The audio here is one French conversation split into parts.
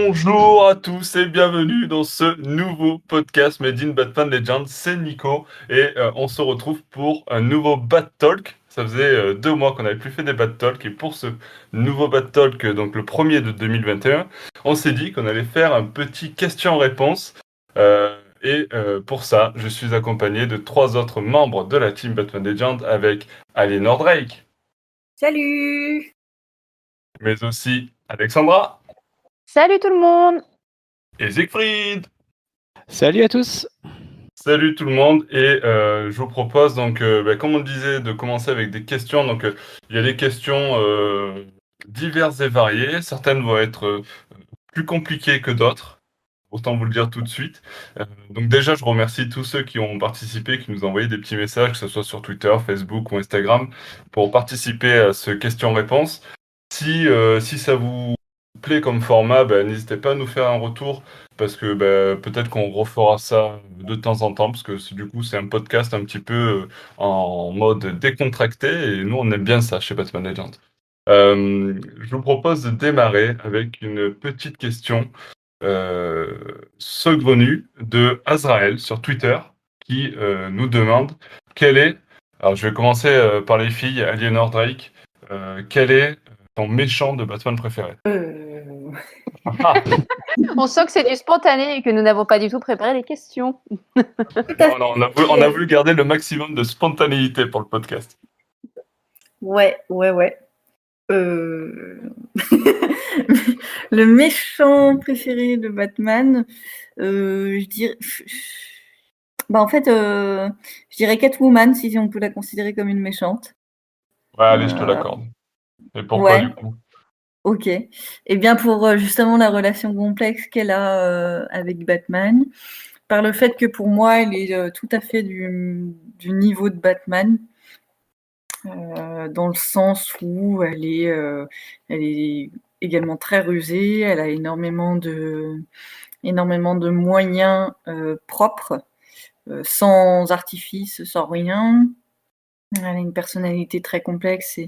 Bonjour à tous et bienvenue dans ce nouveau podcast Made in Batman Legends. C'est Nico et on se retrouve pour un nouveau Bat Talk. Ça faisait 2 mois qu'on n'avait plus fait des Bat Talk et pour ce nouveau Bat Talk, donc le premier de 2021, on s'est dit qu'on allait faire un petit question-réponse. Pour ça, je suis accompagné de 3 autres membres de la team Batman Legends avec Aliénor Drake, Salut! mais aussi Alexandra Salut tout le monde! et Siegfried. Salut à tous. Salut tout le monde et je vous propose donc, comme on le disait, de commencer avec des questions. Donc il y a des questions diverses et variées. Certaines vont être plus compliquées que d'autres. Autant vous le dire tout de suite. Donc déjà, je remercie tous ceux qui ont participé, qui nous ont envoyé des petits messages, que ce soit sur Twitter, Facebook ou Instagram, pour participer à ce question-réponse. Si ça vous plaît comme format, n'hésitez pas à nous faire un retour parce que peut-être qu'on refera ça de temps en temps parce que du coup c'est un podcast un petit peu en mode décontracté et nous on aime bien ça chez Batman Legends. Je vous propose de démarrer avec une petite question saugrenue de Azrael sur Twitter qui nous demande quel est, alors je vais commencer par les filles, Aliénor Drake, quel est ton méchant de Batman préféré? On sent que c'est du spontané et que nous n'avons pas du tout préparé les questions. Non, on a voulu garder le maximum de spontanéité pour le podcast. Ouais. Le méchant préféré de Batman, je dirais... en fait, je dirais Catwoman, si on peut la considérer comme une méchante. Ouais, allez, je te l'accorde. Et pourquoi du coup? Ok. Eh bien, pour justement la relation complexe qu'elle a avec Batman, par le fait que pour moi, elle est tout à fait du niveau de Batman, dans le sens où elle est également très rusée, elle a énormément de moyens propres, sans artifice, sans rien. Elle a une personnalité très complexe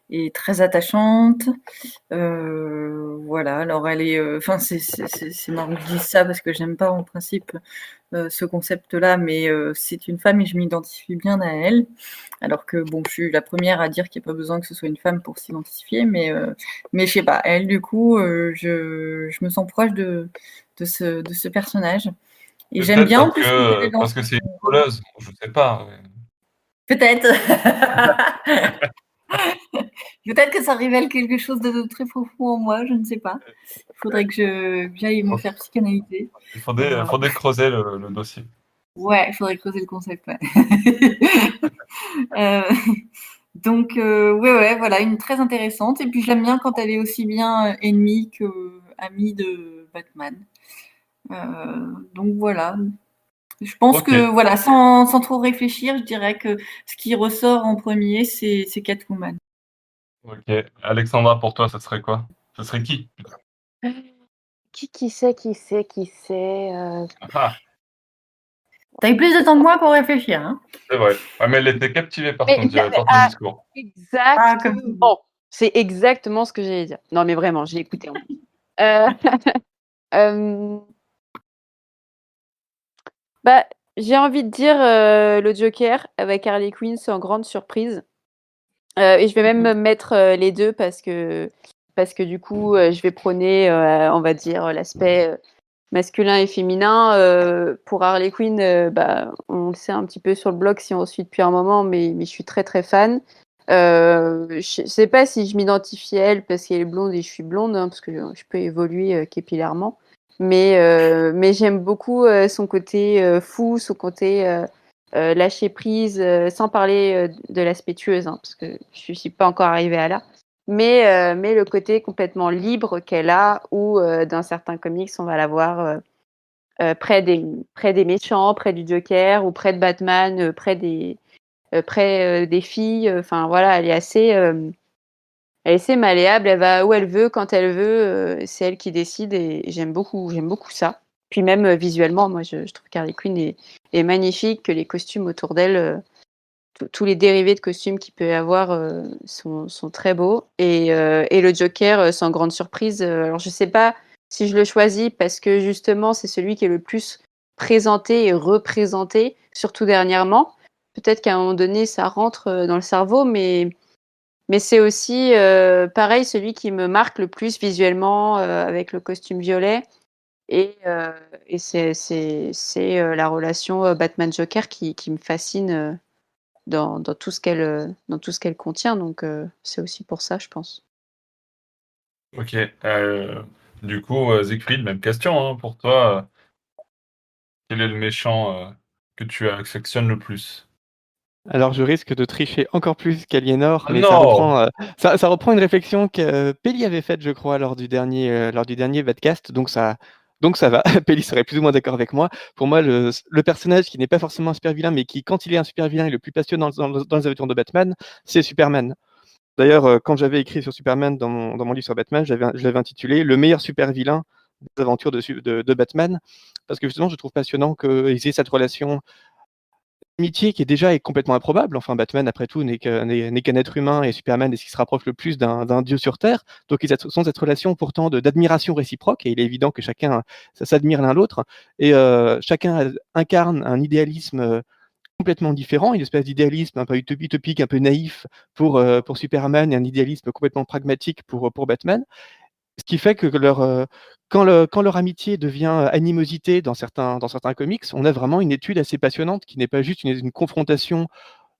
et très attachante. Voilà, alors elle est... c'est marrant que je dise ça parce que j'aime pas en principe ce concept-là, mais c'est une femme et je m'identifie bien à elle. Alors que, bon, je suis la première à dire qu'il n'y a pas besoin que ce soit une femme pour s'identifier, mais je sais pas, elle, du coup, je me sens proche de ce personnage. Et j'aime bien en plus parce que c'est une voleuse, je sais pas. Peut-être. Peut-être que ça révèle quelque chose de très profond en moi, je ne sais pas. Il faudrait que j'aille me faire psychanalyser. Il faudrait creuser le dossier. Ouais, il faudrait creuser le concept, ouais. Donc, ouais, voilà, une très intéressante. Et puis, j'aime bien quand elle est aussi bien ennemie que amie de Batman. Donc, voilà. Je pense que, voilà, sans trop réfléchir, je dirais que ce qui ressort en premier, c'est Catwoman. Ok. Alexandra, pour toi, ça serait quoi? Ça serait qui? Qui sait T'as eu plus de temps que moi pour réfléchir, hein? C'est vrai. Ouais, mais elle était captivée par ton discours. Exactement. C'est exactement ce que j'allais dire. Non, mais vraiment, j'ai écouté en plus. J'ai envie de dire le Joker avec Harley Quinn sans grande surprise. Et je vais même me mettre les deux parce que du coup, je vais prôner, on va dire, l'aspect masculin et féminin. Pour Harley Quinn, on le sait un petit peu sur le blog si on suit depuis un moment, mais je suis très très fan. Je sais pas si je m'identifie à elle parce qu'elle est blonde et je suis blonde, hein, parce que je peux évoluer capillairement. Mais j'aime beaucoup son côté fou, son côté lâcher prise, sans parler de l'aspect tueuse, hein, parce que je suis pas encore arrivée à là. Mais le côté complètement libre qu'elle a, où dans certains comics, on va la voir près des méchants, près du Joker, ou près de Batman, près des filles. Enfin voilà, elle est assez malléable. Elle va où elle veut, quand elle veut. C'est elle qui décide et j'aime beaucoup ça. Puis même visuellement, moi, je trouve qu'Harley Quinn est magnifique, que les costumes autour d'elle tous les dérivés de costumes qu'il peut y avoir sont très beaux. Et le Joker, sans grande surprise, alors je sais pas si je le choisis parce que justement c'est celui qui est le plus présenté et représenté, surtout dernièrement. Peut-être qu'à un moment donné ça rentre dans le cerveau, mais c'est aussi pareil celui qui me marque le plus visuellement avec le costume violet. Et c'est la relation Batman-Joker qui me fascine dans tout ce qu'elle contient. Donc c'est aussi pour ça, je pense. Ok. Du coup, Siegfried, même question hein, pour toi. Quel est le méchant que tu affectionnes le plus? Alors je risque de tricher encore plus qu'Aliénor, Ah mais non! ça reprend une réflexion que Pelli avait faite, je crois, lors du dernier Vadcast, donc ça va. Pelli serait plus ou moins d'accord avec moi. Pour moi, le personnage qui n'est pas forcément un super vilain, mais qui, quand il est un super vilain, est le plus passionnant dans les aventures de Batman, c'est Superman. D'ailleurs, quand j'avais écrit sur Superman dans mon livre sur Batman, je l'avais intitulé Le meilleur super vilain des aventures de Batman, parce que justement, je trouve passionnant qu'ils aient cette relation amitié qui est déjà est complètement improbable. Enfin, Batman, après tout, n'est qu'un être humain et Superman est ce qui se rapproche le plus d'un dieu sur Terre. Donc, ils ont cette relation pourtant d'admiration réciproque et il est évident que chacun ça s'admire l'un l'autre et chacun incarne un idéalisme complètement différent, une espèce d'idéalisme un peu utopique, un peu naïf pour Superman et un idéalisme complètement pragmatique pour Batman. Ce qui fait que quand leur amitié devient animosité dans certains comics, on a vraiment une étude assez passionnante qui n'est pas juste une confrontation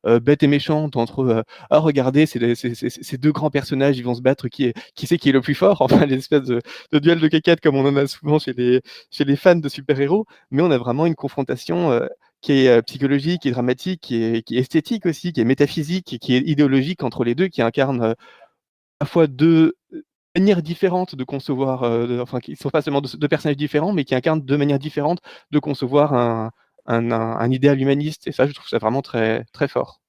bête et méchante entre ah regardez ces deux grands personnages ils vont se battre qui c'est qui est le plus fort enfin l'espèce de duel de caquettes comme on en a souvent chez les fans de super-héros, mais on a vraiment une confrontation qui est psychologique, qui est dramatique, qui est esthétique aussi, qui est métaphysique, qui est idéologique entre les deux, qui incarne à la fois deux manières différentes de concevoir, enfin qui sont pas seulement deux personnages différents, mais qui incarnent deux manières différentes de concevoir un idéal humaniste. Et ça, je trouve ça vraiment très, très fort.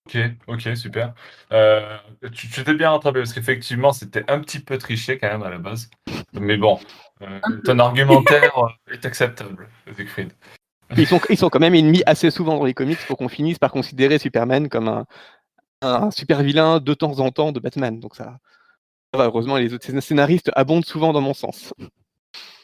Ok, ok, super. Euh, tu t'es bien rattrapé parce qu'effectivement, c'était un petit peu triché quand même à la base. Mais bon, Un peu. ton argumentaire est acceptable, Siegfried. Ils sont quand même ennemis assez souvent dans les comics pour qu'on finisse par considérer Superman comme un super vilain de temps en temps de Batman. Donc ça va, heureusement, les autres scénaristes abondent souvent dans mon sens.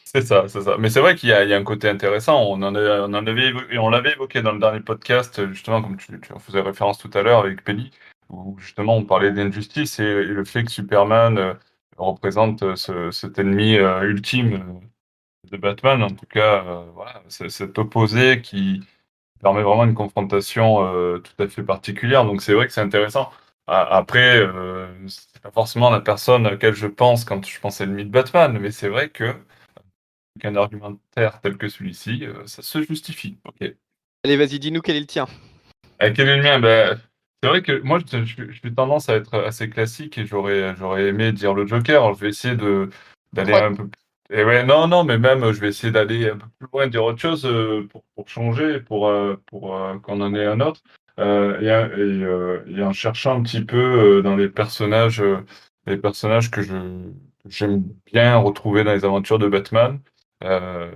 C'est ça, c'est ça. Mais c'est vrai qu'il y a un côté intéressant. On en avait et on l'avait évoqué dans le dernier podcast, justement, comme tu en faisais référence tout à l'heure avec Penny, où justement on parlait d'injustice et le fait que Superman représente cet ennemi ultime de Batman. En tout cas, voilà, c'est cet opposé qui permet vraiment une confrontation tout à fait particulière. Donc c'est vrai que c'est intéressant. Après, c'est pas forcément la personne à laquelle je pense quand je pense à l'ennemi de Batman, mais c'est vrai que qu'un argumentaire tel que celui-ci, ça se justifie. OK. Allez, vas-y, dis-nous quel est le tien. Quel est le mien? Bah, c'est vrai que moi, j'ai tendance à être assez classique et j'aurais aimé dire le Joker. Alors, je vais essayer d'aller Trop un peu et ouais, non, non, mais même, je vais essayer d'aller un peu plus loin, dire autre chose, pour changer, qu'on en ait un autre. Et en cherchant un petit peu, dans les personnages que j'aime bien retrouver dans les aventures de Batman, heu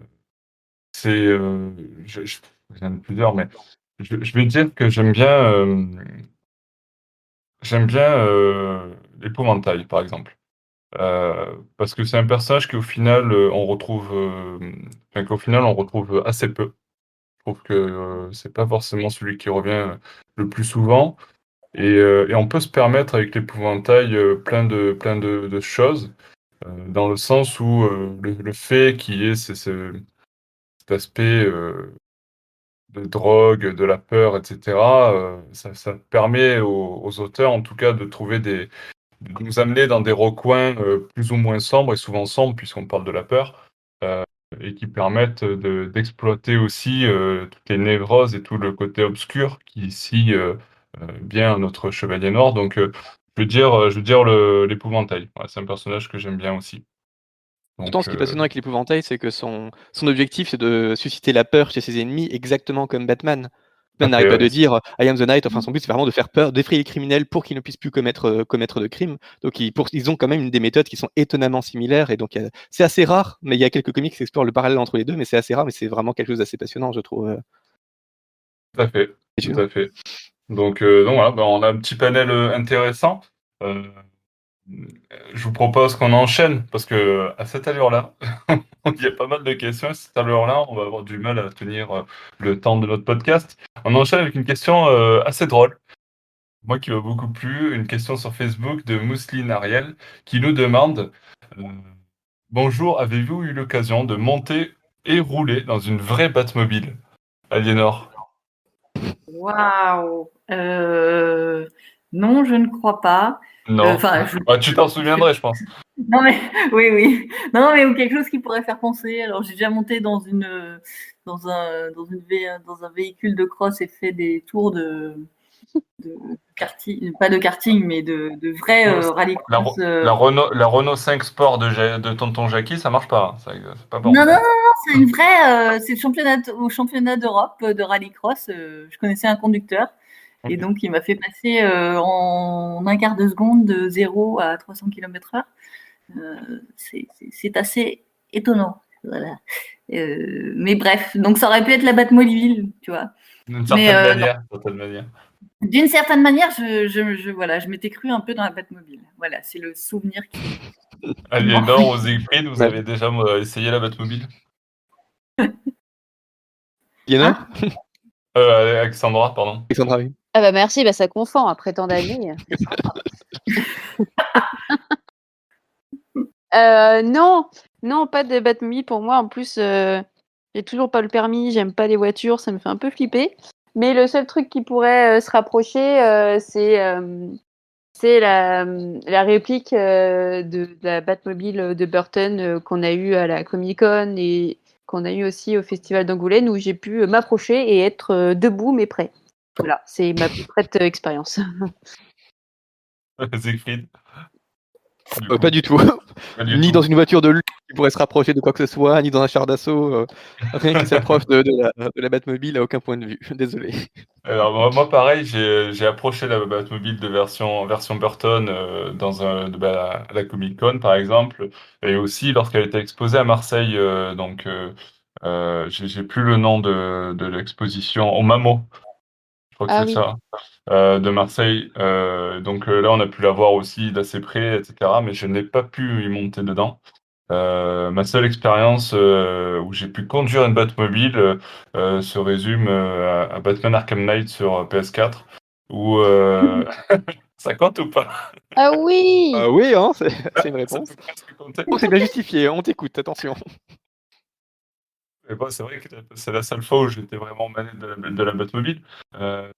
c'est, il y en a plusieurs, mais je vais dire que j'aime bien, l'Épouvantail, par exemple. Parce que c'est un personnage qu'au final, on retrouve, enfin qu'au final on retrouve assez peu. Je trouve que, c'est pas forcément celui qui revient, le plus souvent et on peut se permettre avec l'Épouvantail, plein de choses, dans le sens où, le fait qu'il y ait cet aspect, de drogue, de la peur, et cetera, ça permet aux auteurs, en tout cas, de nous amener dans des recoins, plus ou moins sombres et souvent sombres puisqu'on parle de la peur, heu et qui permettent, d'exploiter aussi, toutes les névroses et tout le côté obscur qui scie, bien notre chevalier noir donc je veux dire l'épouvantail. Ouais, c'est un personnage que j'aime bien aussi Pourtant, donc ce qui est passionnant avec l'épouvantail, c'est que son objectif, c'est de susciter la peur chez ses ennemis, exactement comme Batman. tout à Batman n'arrête fait, pas ouais. de dire I am the Night, enfin son but c'est vraiment de faire peur, d'effrayer les criminels pour qu'ils ne puissent plus commettre de crimes. Donc ils ont quand même des méthodes qui sont étonnamment similaires et donc c'est assez rare, mais il y a quelques comics qui explorent le parallèle entre les deux, mais c'est assez rare, mais c'est vraiment quelque chose d'assez passionnant, je trouve. Tout à fait. Tout à fait. Donc voilà, on a un petit panel intéressant. Euh, je vous propose qu'on enchaîne parce que à cette allure-là, il y a pas mal de questions. À cette allure-là, on va avoir du mal à tenir le temps de notre podcast. On enchaîne avec une question assez drôle. Moi qui m'a beaucoup plu, une question sur Facebook de Mousseline Ariel qui nous demande euh, bonjour, avez-vous eu l'occasion de monter et rouler dans une vraie Batmobile? Aliénor? Waouh! Non, je ne crois pas. Non. Enfin, Tu t'en souviendrais, je pense. non mais oui, oui. Non, mais ou quelque chose qui pourrait faire penser. Alors, j'ai déjà monté dans un véhicule de cross et fait des tours de karting, pas de karting, mais de vrai rallycross. La Renault 5 Sport de tonton Jackie, ça marche pas. C'est pas bon. Non, non, non, non, c'est une vraie. C'est au championnat d'Europe de rallycross. Je connaissais un conducteur. Et donc, il m'a fait passer en un quart de seconde de 0 à 300 km/h. C'est assez étonnant. Voilà. Mais bref, donc ça aurait pu être la Batmobile, tu vois. D'une certaine manière. D'une certaine manière, voilà, je m'étais cru un peu dans la Batmobile. Voilà, c'est le souvenir qui. Aliénor ou Siegfried, vous avez déjà essayé la Batmobile? Aliénor? Alexandra, pardon. Alexandra, oui. Ah bah merci, bah ça confond après tant d'années. Non, non, pas de Batmobile pour moi. En plus, j'ai toujours pas le permis, j'aime pas les voitures, ça me fait un peu flipper. Mais le seul truc qui pourrait se rapprocher, c'est la réplique de la Batmobile de Burton qu'on a eu à la Comic-Con et qu'on a eu aussi au Festival d'Angoulême où j'ai pu m'approcher et être debout mais prêt. Voilà, c'est ma plus prête expérience. Siegfried? Pas du tout. Ni dans une voiture de luxe qui pourrait se rapprocher de quoi que ce soit, ni dans un char d'assaut. Rien qui s'approche de la Batmobile à aucun point de vue. Désolé. Alors moi pareil, j'ai approché la Batmobile de version Burton dans à la Comic Con par exemple, et aussi lorsqu'elle était exposée à Marseille. J'ai plus le nom de l'exposition au Mamo, je crois que Ah c'est oui. ça, de Marseille. Là on a pu la voir aussi d'assez près, etc. Mais je n'ai pas pu y monter dedans. Ma seule expérience où j'ai pu conduire une Batmobile se résume à Batman Arkham Knight sur PS4, où ça compte ou pas? Ah oui! Oui, hein, c'est une Ça réponse. peut presque compter. Oh, c'est bien justifié, on t'écoute, attention. Et bon, c'est vrai que c'est la seule fois où j'étais vraiment mané de la Batmobile.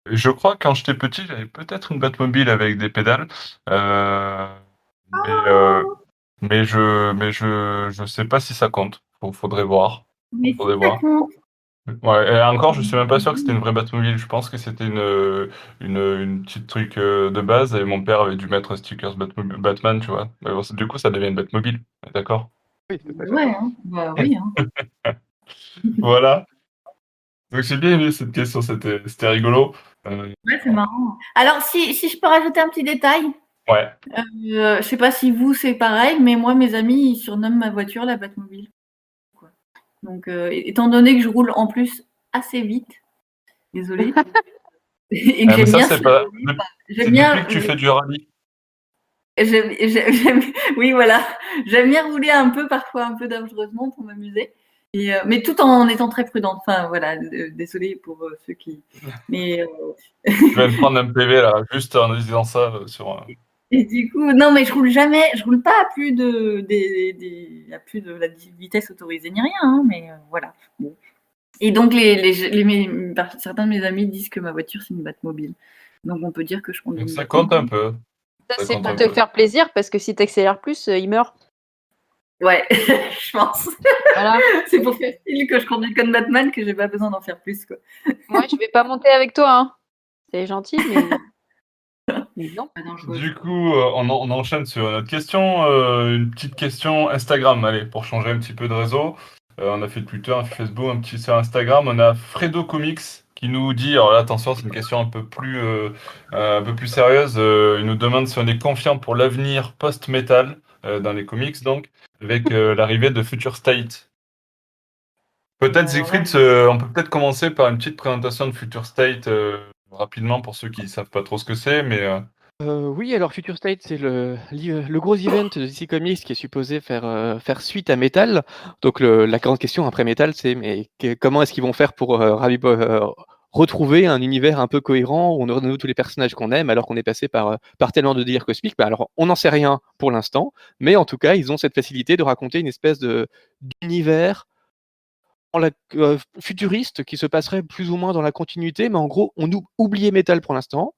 Je crois que quand j'étais petit, j'avais peut-être une Batmobile avec des pédales. Euh, mais je sais pas si ça compte. Faudrait voir. Mais si Faudrait ça voir. compte. Ouais, et encore, je suis même pas sûr que c'était une vraie Batmobile. Je pense que c'était une petite truc de base et mon père avait dû mettre stickers Batman, tu vois. Mais bon, du coup, ça devient une Batmobile. D'accord. Oui, c'est pas Ouais, hein. Bah oui. Hein. Voilà. Donc j'ai bien aimé cette question, c'était rigolo. Ouais, c'est marrant. Alors, si je peux rajouter un petit détail, Ouais. je sais pas si vous c'est pareil, mais moi, mes amis, ils surnomment ma voiture la Batmobile. Quoi. Donc, étant donné que je roule en plus assez vite, désolée, et que Mais j'aime ça, bien, c'est pas. j'aime C'est bien, depuis que tu fais du rallye. oui, voilà, j'aime bien rouler un peu, parfois un peu dangereusement pour m'amuser. Mais tout en étant très prudente. Enfin, voilà, désolée pour ceux qui. Mais Je viens de prendre un PV là, juste en disant ça sur. et du coup, non, mais je roule pas à plus à plus de la vitesse autorisée ni rien, hein, mais voilà. Bon. Et donc, certains de mes amis disent que ma voiture, c'est une Batmobile. Donc, on peut dire que je conduis Donc une ça compte un Batmobile. peu. Ça, Ça c'est compte pour un te peu. faire plaisir parce que si t'accélères plus, il meurt. Ouais, je pense. Voilà. C'est pour faire style que je conduis comme Batman que j'ai pas besoin d'en faire plus, quoi. Moi, je vais pas monter avec toi, hein. C'est gentil, mais non. Ah non, Du coup, on enchaîne sur une autre question, une petite question Instagram. Allez, pour changer un petit peu de réseau. On a fait Twitter, un Facebook, un petit sur Instagram. On a Fredo Comics qui nous dit, alors là, attention, c'est une question un peu plus sérieuse. Il nous demande si on est confiant pour l'avenir post-metal dans les comics, donc, avec l'arrivée de Future State. Peut-être Alors Siegfried, là, on peut peut-être commencer par une petite présentation de Future State rapidement pour ceux qui ne savent pas trop ce que c'est, mais Oui, alors Future State, c'est le gros event de DC Comics qui est supposé faire suite à Metal. Donc la grande question après Metal, c'est mais comment est-ce qu'ils vont faire pour retrouver un univers un peu cohérent où on a de nouveau tous les personnages qu'on aime alors qu'on est passé par tellement de délires cosmiques. Bah, alors on n'en sait rien pour l'instant, mais en tout cas ils ont cette facilité de raconter une espèce d'univers futuriste qui se passerait plus ou moins dans la continuité, mais en gros on oubliait Metal pour l'instant.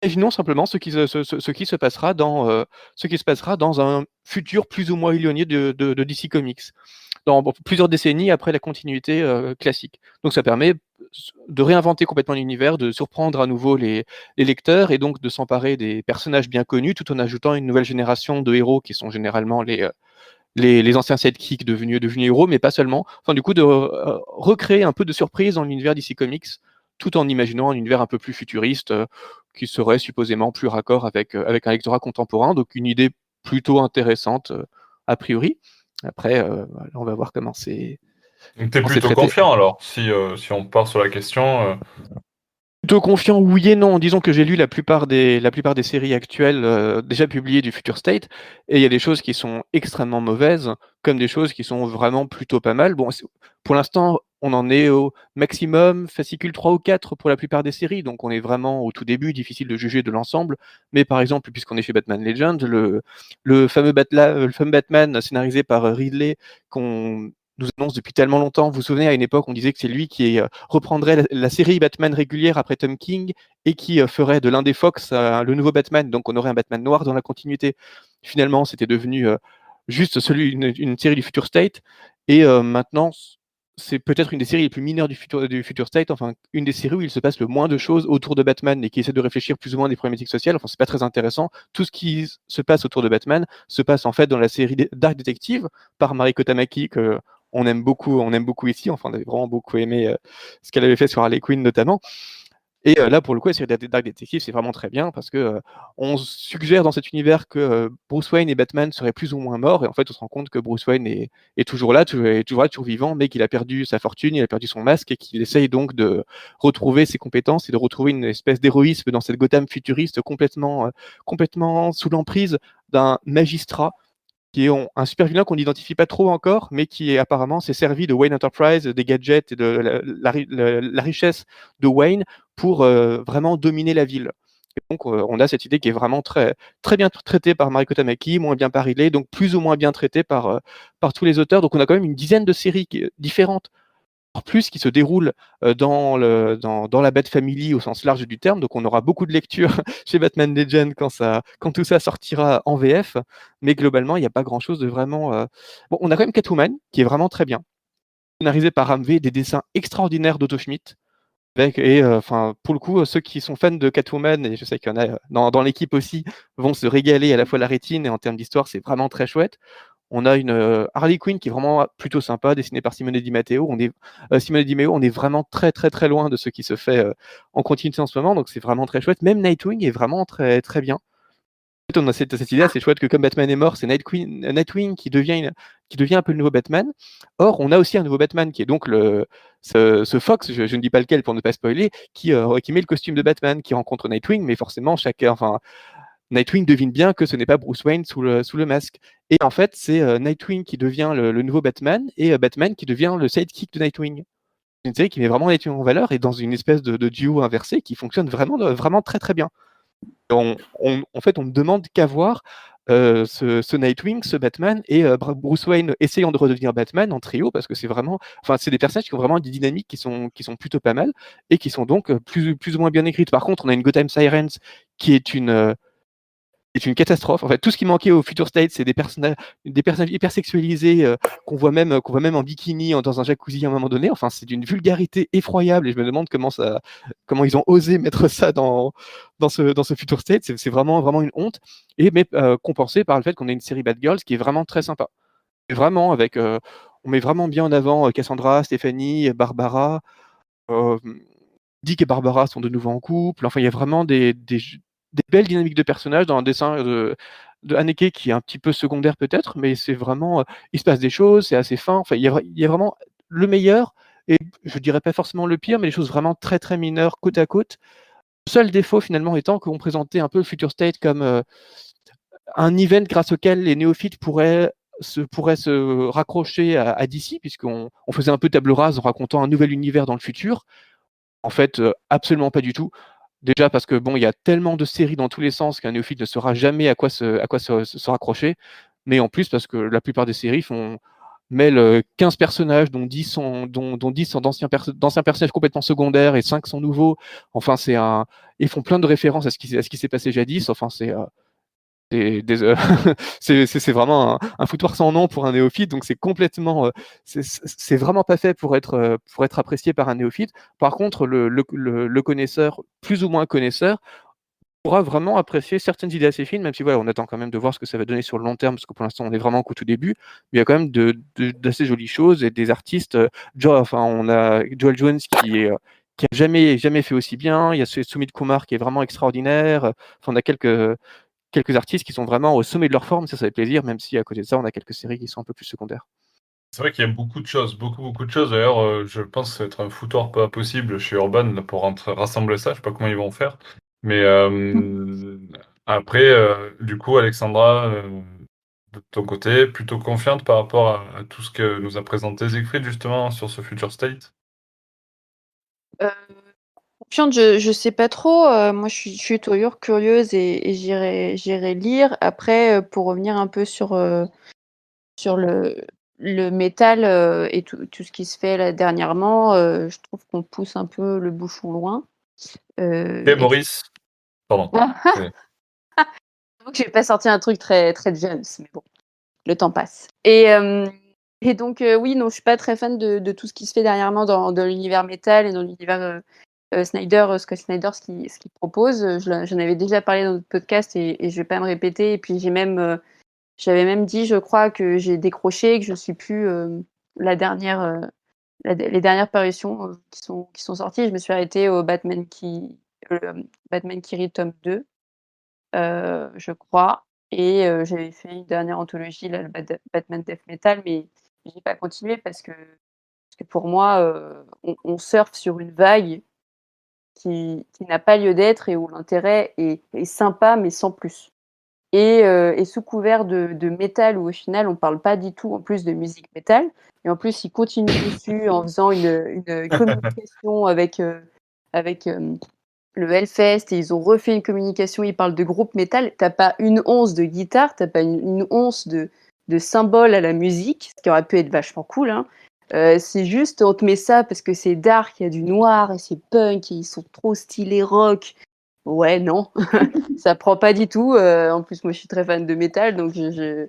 Imaginons simplement ce qui se passera dans un futur plus ou moins éloigné de DC Comics, dans plusieurs décennies après la continuité classique. Donc ça permet de réinventer complètement l'univers, de surprendre à nouveau les lecteurs et donc de s'emparer des personnages bien connus tout en ajoutant une nouvelle génération de héros qui sont généralement les anciens sidekicks devenus héros, mais pas seulement. Enfin, du coup, de recréer un peu de surprise dans l'univers DC Comics, tout en imaginant un univers un peu plus futuriste, qui serait supposément plus raccord avec un lectorat contemporain. Donc, une idée plutôt intéressante, a priori. Après, on va voir comment c'est plutôt traité. confiant alors, si on part sur la question. Plutôt confiant, oui et non. Disons que j'ai lu la plupart des séries actuelles déjà publiées du Future State, et il y a des choses qui sont extrêmement mauvaises, comme des choses qui sont vraiment plutôt pas mal. Bon, pour l'instant, on en est au maximum fascicule 3 ou 4 pour la plupart des séries, donc on est vraiment au tout début, difficile de juger de l'ensemble. Mais par exemple, puisqu'on est chez Batman Legend, le fameux Batman scénarisé par Ridley, qu'on nous annonce depuis tellement longtemps. Vous vous souvenez, à une époque, on disait que c'est lui qui reprendrait la série Batman régulière après Tom King et qui ferait de l'un des Fox le nouveau Batman. Donc on aurait un Batman noir dans la continuité. Finalement, c'était devenu juste une série du Future State. Et maintenant, c'est peut-être une des séries les plus mineures du Future State, enfin une des séries où il se passe le moins de choses autour de Batman et qui essaie de réfléchir plus ou moins à des problématiques sociales. Enfin, c'est pas très intéressant. Tout ce qui se passe autour de Batman se passe en fait dans la série Dark Detective par Mariko Tamaki, que on aime beaucoup ici. Enfin, on avait vraiment beaucoup aimé ce qu'elle avait fait sur Harley Quinn notamment. Et là, pour le coup, la série Dark Detective, c'est vraiment très bien parce que on suggère dans cet univers que Bruce Wayne et Batman seraient plus ou moins morts, et en fait, on se rend compte que Bruce Wayne est toujours là, toujours vivant, mais qu'il a perdu sa fortune, il a perdu son masque, et qu'il essaye donc de retrouver ses compétences et de retrouver une espèce d'héroïsme dans cette Gotham futuriste complètement sous l'emprise d'un magistrat qui est un super vilain qu'on n'identifie pas trop encore, mais qui apparemment s'est servi de Wayne Enterprise, des gadgets et de la richesse de Wayne pour vraiment dominer la ville. Et donc on a cette idée qui est vraiment très, très bien traitée par Mariko Tamaki, moins bien par Ridley, donc plus ou moins bien traitée par tous les auteurs. Donc on a quand même une dizaine de séries différentes, plus qui se déroule dans la Bat Family au sens large du terme. Donc on aura beaucoup de lectures chez Batman Legend quand tout ça sortira en VF. Mais globalement, il n'y a pas grand-chose de vraiment. Bon, on a quand même Catwoman qui est vraiment très bien, scénarisé par Ramvé, des dessins extraordinaires d'Otto Schmidt. Enfin, pour le coup, ceux qui sont fans de Catwoman, et je sais qu'il y en a dans l'équipe aussi, vont se régaler à la fois la rétine et en termes d'histoire, c'est vraiment très chouette. On a une Harley Quinn qui est vraiment plutôt sympa, dessinée par Simone Di Matteo. Simone Di Matteo, on est vraiment très très très loin de ce qui se fait en continuité en ce moment, donc c'est vraiment très chouette. Même Nightwing est vraiment très très bien. En fait, on a cette idée assez chouette que comme Batman est mort, c'est Nightwing qui devient un peu le nouveau Batman. Or, on a aussi un nouveau Batman qui est donc ce Fox, je ne dis pas lequel pour ne pas spoiler, qui met le costume de Batman, qui rencontre Nightwing, mais forcément Nightwing devine bien que ce n'est pas Bruce Wayne sous le masque. Et en fait, c'est Nightwing qui devient le nouveau Batman et Batman qui devient le sidekick de Nightwing. C'est une série qui met vraiment Nightwing en valeur et dans une espèce de duo inversé qui fonctionne vraiment très très bien. En fait, on ne demande qu'à voir ce Nightwing, ce Batman et Bruce Wayne essayant de redevenir Batman en trio, parce que c'est des personnages qui ont vraiment des dynamiques qui sont plutôt pas mal et qui sont donc plus ou moins bien écrites. Par contre, on a une Gotham Sirens qui est une catastrophe. En fait, tout ce qui manquait au Future State, c'est des personnages hyper sexualisés qu'on voit même en bikini dans un jacuzzi à un moment donné. Enfin, c'est d'une vulgarité effroyable et je me demande comment ils ont osé mettre ça dans ce Future State. C'est vraiment une honte. Mais compensé par le fait qu'on a une série Bad Girls qui est vraiment très sympa. Et vraiment on met vraiment bien en avant Cassandra, Stéphanie, Barbara. Dick et Barbara sont de nouveau en couple. Enfin, il y a vraiment des belles dynamiques de personnages dans un dessin de Haneke qui est un petit peu secondaire peut-être, mais c'est vraiment, il se passe des choses, c'est assez fin. Enfin, il y a vraiment le meilleur et je dirais pas forcément le pire, mais des choses vraiment très très mineures côte à côte. Le seul défaut finalement étant qu'on présentait un peu le Future State comme un event grâce auquel les néophytes pourraient se raccrocher à DC, puisqu'on faisait un peu table rase en racontant un nouvel univers dans le futur. En fait, absolument pas du tout. Déjà parce que bon, il y a tellement de séries dans tous les sens qu'un néophyte ne saura jamais à quoi se raccrocher. Mais en plus parce que la plupart des séries mêlent 15 personnages, dont 10 sont d'anciens personnages complètement secondaires et 5 sont nouveaux. Enfin, ils font plein de références à ce qui s'est passé jadis. Enfin, c'est vraiment un foutoir sans nom pour un néophyte, donc c'est complètement, c'est vraiment pas fait pour être apprécié par un néophyte. Par contre, le connaisseur, plus ou moins connaisseur, pourra vraiment apprécier certaines idées assez fines, même si voilà, on attend quand même de voir ce que ça va donner sur le long terme, parce que pour l'instant on est vraiment qu'au tout début. Mais il y a quand même d'assez jolies choses et des artistes. On a Joel Jones qui a jamais fait aussi bien. Il y a Sumit Kumar qui est vraiment extraordinaire. Enfin, on a quelques artistes qui sont vraiment au sommet de leur forme, ça fait plaisir, même si à côté de ça, on a quelques séries qui sont un peu plus secondaires. C'est vrai qu'il y a beaucoup de choses, beaucoup de choses. D'ailleurs, je pense que ça va être un foutoir pas possible chez Urban là, pour rassembler ça. Je sais pas comment ils vont faire. Mais après, du coup, Alexandra, de ton côté, plutôt confiante par rapport à tout ce que nous a présenté Siegfried justement sur ce Future State. Confiante, je sais pas trop. Moi, je suis toujours curieuse et j'irai lire. Après, pour revenir un peu sur le métal et tout ce qui se fait là dernièrement, je trouve qu'on pousse un peu le bouchon loin. Et Maurice, pardon. J'avoue que j'ai pas sorti un truc très très James, mais bon, le temps passe. Et donc oui, non, je suis pas très fan de tout ce qui se fait dernièrement dans l'univers métal et dans l'univers Scott Snyder, ce qu'il propose. J'en avais déjà parlé dans notre podcast et je vais pas me répéter. Et puis j'avais même dit, je crois, que j'ai décroché, que je suis plus les dernières parutions qui sont sorties. Je me suis arrêtée au Batman qui rit tome 2, je crois. Et j'avais fait une dernière anthologie, là, le Batman Death Metal, mais j'ai pas continué parce que pour moi, on surfe sur une vague qui n'a pas lieu d'être et où l'intérêt est sympa, mais sans plus. Et sous couvert de métal, où au final on parle pas du tout en plus de musique métal, et en plus ils continuent dessus en faisant une communication avec le Hellfest, et ils ont refait une communication, ils parlent de groupe métal. T'as pas une once de guitare, t'as pas une once de symbole à la musique, ce qui aurait pu être vachement cool, hein. C'est juste, on te met ça parce que c'est dark, il y a du noir et c'est punk et ils sont trop stylés rock. Ouais, non, ça prend pas du tout. En plus, moi, je suis très fan de métal, donc tu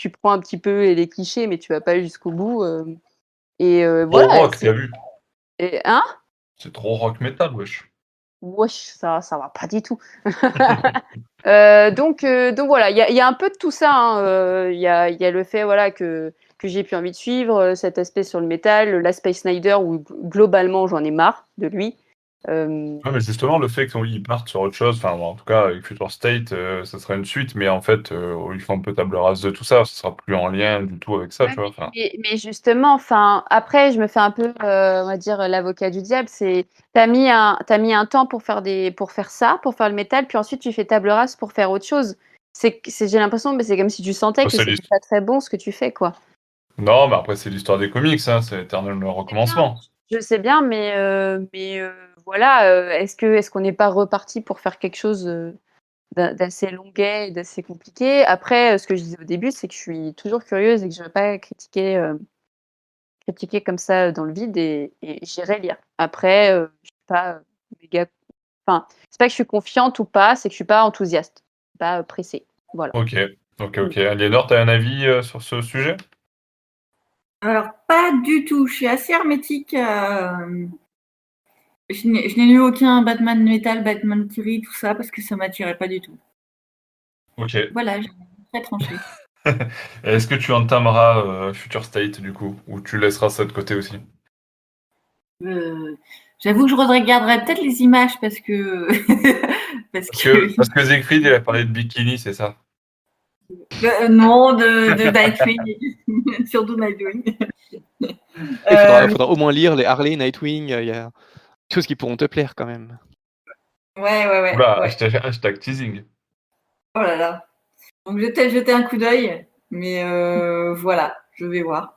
prends un petit peu les clichés, mais tu vas pas jusqu'au bout. Trop Voilà. rock, t'as vu? Hein? C'est trop rock metal, wesh. Wesh, ça va pas du tout. Donc voilà, il y a un peu de tout ça, hein. Il y a le fait, voilà, que j'ai plus envie de suivre cet aspect sur le métal, l'aspect Snyder où globalement j'en ai marre de lui. Ouais, mais justement, le fait qu'ils partent sur autre chose, enfin, bon, en tout cas, avec Future State, ça sera une suite, mais en fait, ils font un peu table rase de tout ça, ça sera plus en lien du tout avec ça, Ouais, tu vois. Enfin, mais justement, enfin, après, je me fais un peu, on va dire, l'avocat du diable. C'est, t'as mis un temps pour faire ça, pour faire le métal, puis ensuite tu fais table rase pour faire autre chose. J'ai l'impression, mais c'est comme si tu sentais bah, que c'est c'était pas très bon ce que tu fais, quoi. non, mais après, c'est l'histoire des comics, hein, c'est l'éternel recommencement. Je sais bien, mais voilà, est-ce qu'on n'est pas reparti pour faire quelque chose d'assez longuet et d'assez compliqué? Après, ce que je disais au début, c'est que je suis toujours curieuse et que je ne veux pas critiquer comme ça dans le vide, et j'irai lire. Après, je suis pas méga. Enfin, c'est pas que je suis confiante ou pas, c'est que je suis pas enthousiaste, pas pressée. Voilà. Ok, ok. Aliénor, t'as un avis sur ce sujet? Alors, pas du tout. Je suis assez hermétique. Je n'ai lu aucun Batman Metal, Batman Theory, tout ça, parce que ça m'attirait pas du tout. Ok. Voilà, j'ai très tranché. Est-ce que tu entameras Future State, du coup, ou tu laisseras ça de côté aussi? J'avoue que je regarderais peut-être les images parce que Parce que Siegfried, il a parlé de bikini, c'est ça? Non, de Nightwing, surtout Nightwing. Il faudra au moins lire les Harley, Nightwing, il y a des choses qui pourront te plaire quand même. Ouais. Oula, Ouais. hashtag teasing. Oh là là. Donc, je vais peut-être jeter un coup d'œil, mais voilà, je vais voir.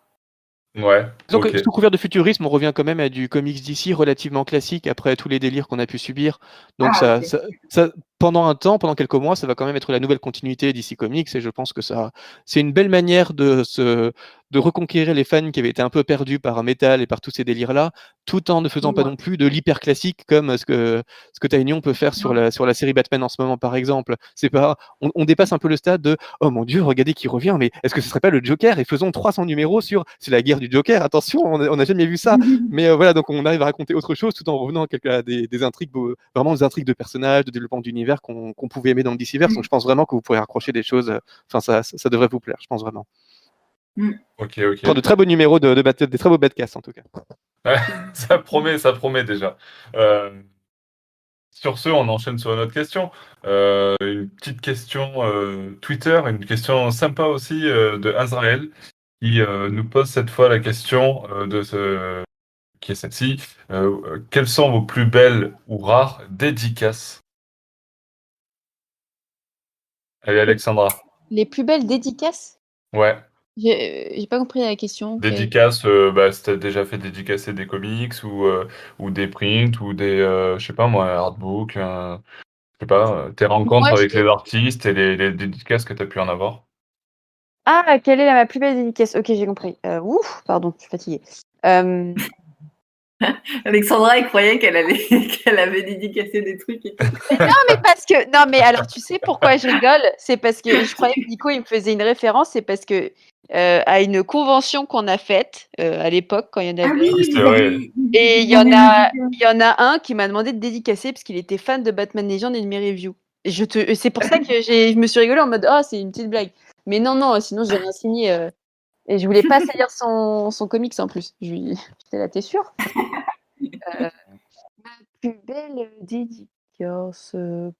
Ouais, Donc, ok. sous couvert de futurisme, on revient quand même à du comics d'ici relativement classique après tous les délires qu'on a pu subir. Donc, Ah, ok. pendant un temps, pendant quelques mois, ça va quand même être la nouvelle continuité d'ici Comics et je pense que c'est une belle manière de reconquérir les fans qui avaient été un peu perdus par Metal et par tous ces délires-là, tout en ne faisant pas non plus de l'hyper classique comme ce que Tiny Union peut faire sur la série Batman en ce moment, par exemple. C'est pas, on dépasse un peu le stade de oh mon Dieu, regardez qui revient, mais est-ce que ce serait pas le Joker et faisons 300 numéros sur c'est la guerre du Joker. Attention, on n'a jamais vu ça. Mais voilà, donc on arrive à raconter autre chose tout en revenant à des intrigues, vraiment des intrigues de personnages, de développement d'univers qu'on pouvait aimer dans le DCverse. Donc je pense vraiment que vous pourrez raccrocher des choses. Enfin, ça devrait vous plaire, je pense vraiment. Ok. De très beaux numéros des très beaux badcasts en tout cas. Ça promet déjà. Sur ce, on enchaîne sur une autre question. Une petite question Twitter, une question sympa aussi de Azrael qui nous pose cette fois la question qui est celle-ci. Quelles sont vos plus belles ou rares dédicaces? Allez, Alexandra. Les plus belles dédicaces? Ouais. J'ai pas compris la question. Dédicaces, si t'as déjà fait dédicacer des comics ou des prints ou des, je sais pas moi, artbooks, je sais pas, tes rencontres Moi, avec les artistes et les dédicaces que t'as pu en avoir. Ah, quelle est ma plus belle dédicace? Ok, j'ai compris. Ouf, pardon, je suis fatiguée. Alexandra, elle croyait qu'elle avait dédicacé des trucs et tout. Non, mais alors, tu sais pourquoi je rigole? C'est parce que je croyais que Nico, il me faisait une référence. C'est parce que à une convention qu'on a faite à l'époque, quand il y en Ah avait. oui, C'est vrai. Et il y en a un qui m'a demandé de dédicacer parce qu'il était fan de Batman Legend et de mes reviews. Et c'est pour ça que je me suis rigolée en mode oh, c'est une petite blague. Mais non, sinon j'ai rien signé. Et je voulais pas salir son comics en plus. J'étais là, t'es sûr? Ma plus belle dédicace. Euh,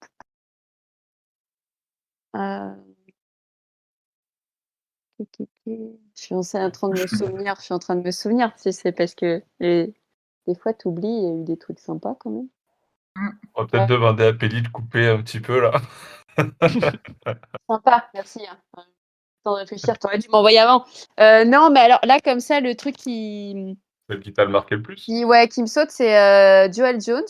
Je suis en train de me souvenir. Je suis en train de me souvenir. C'est parce que des fois, t'oublies, il y a eu des trucs sympas quand même. On va peut-être demander à Pelli de couper un petit peu là. Sympa, merci. Sans réfléchir, t'aurais dû m'envoyer avant. Non, mais alors là, comme ça, le truc Celle qui t'a marqué le plus. qui me saute, c'est Joel Jones.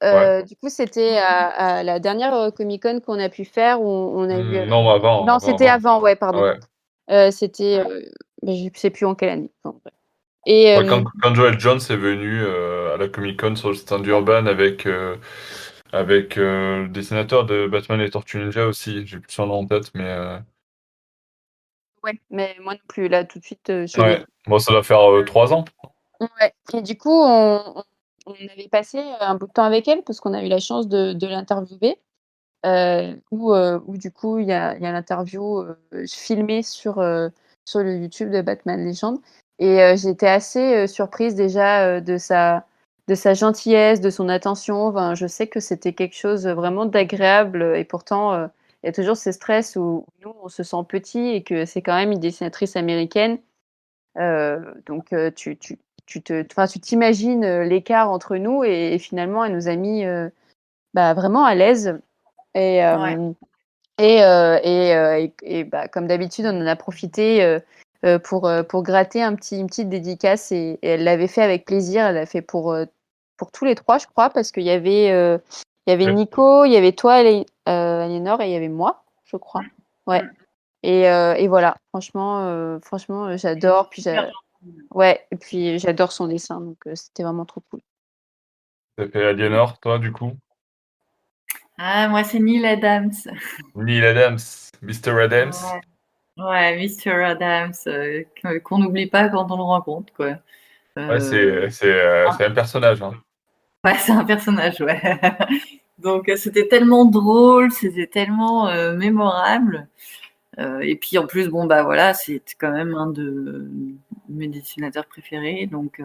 Ouais. Du coup, c'était à la dernière Comic-Con qu'on a pu faire où on a vu. Non, avant. Non, c'était avant, ouais, pardon. Ouais. C'était, je sais plus en quelle année. Enfin, bref. Et Ouais, quand Joel Jones est venu à la Comic Con sur le stand Urban avec le dessinateur de Batman et Tortue Ninja aussi, j'ai plus son nom en tête, mais ouais, mais moi non plus, là, tout de suite, je l'ai. ouais. Bon, ça doit faire 3 ans. Ouais. Et du coup, on avait passé un bout de temps avec elle parce qu'on a eu la chance de l'interviewer. Où du coup, il y a l'interview filmée sur le YouTube de Batman Legend. Et j'étais assez surprise déjà de sa gentillesse, de son attention. Enfin, je sais que c'était quelque chose vraiment d'agréable. Et pourtant, il y a toujours ces stress où nous, on se sent petit et que c'est quand même une dessinatrice américaine. Donc, tu t'imagines l'écart entre nous et finalement, elle nous a mis vraiment à l'aise. Et, bah, comme d'habitude, on en a profité pour gratter une petite dédicace et elle l'avait fait avec plaisir. Elle l'a fait pour tous les trois, je crois, parce qu'il y avait Nico, il y avait toi, Aliénor, et il y avait moi, je crois. Ouais. Et voilà, franchement, j'adore. Ouais, et puis j'adore son dessin, donc c'était vraiment trop cool. T'as fait Aliénor, toi, du coup? Ah, moi, c'est Neil Adams. Neil Adams, Mr. Adams. Ouais, Mr. Adams, qu'on n'oublie pas quand on le rencontre, quoi. Ouais, c'est un personnage. Hein. Ouais, c'est un personnage, ouais. Donc, c'était tellement drôle, c'était tellement mémorable. Et puis, en plus, bon, bah voilà, c'est quand même un de mes dessinateurs préférés. Donc,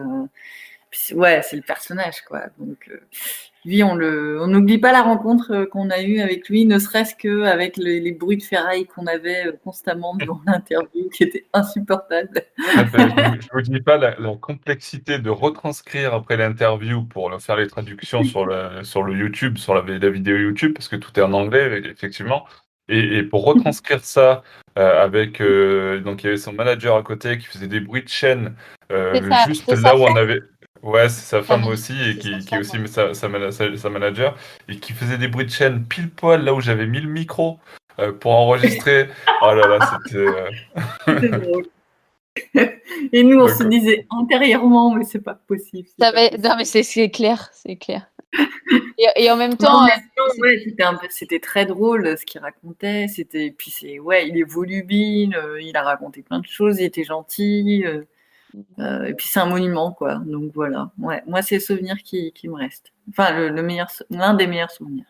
Ouais, c'est le personnage, quoi. Donc, lui, on n'oublie pas la rencontre qu'on a eue avec lui, ne serait-ce qu'avec les bruits de ferraille qu'on avait constamment devant l'interview, qui était insupportable. Ah ben, je vous dis pas la complexité de retranscrire après l'interview pour faire les traductions sur le YouTube, sur la vidéo YouTube, parce que tout est en anglais, effectivement. Et pour retranscrire ça avec donc il y avait son manager à côté qui faisait des bruits de chaîne juste C'est là sa où on femme. avait. Ouais, c'est sa femme aussi et C'est qui sa est femme, aussi ouais. sa manager et qui faisait des bruits de chaîne pile poil là où j'avais mis le micro pour enregistrer. Oh là là, c'était. C'était drôle. Et nous, on se Donc, disait intérieurement, mais c'est pas possible. Non, mais c'est clair, c'est clair. Et en même Mais en temps, même temps, ouais, c'était très drôle ce qu'il racontait. Puis il est volubile, il a raconté plein de choses, il était gentil. Et puis c'est un monument, quoi. Donc voilà. Ouais, moi, c'est le souvenir qui me reste. Enfin, l'un des meilleurs souvenirs.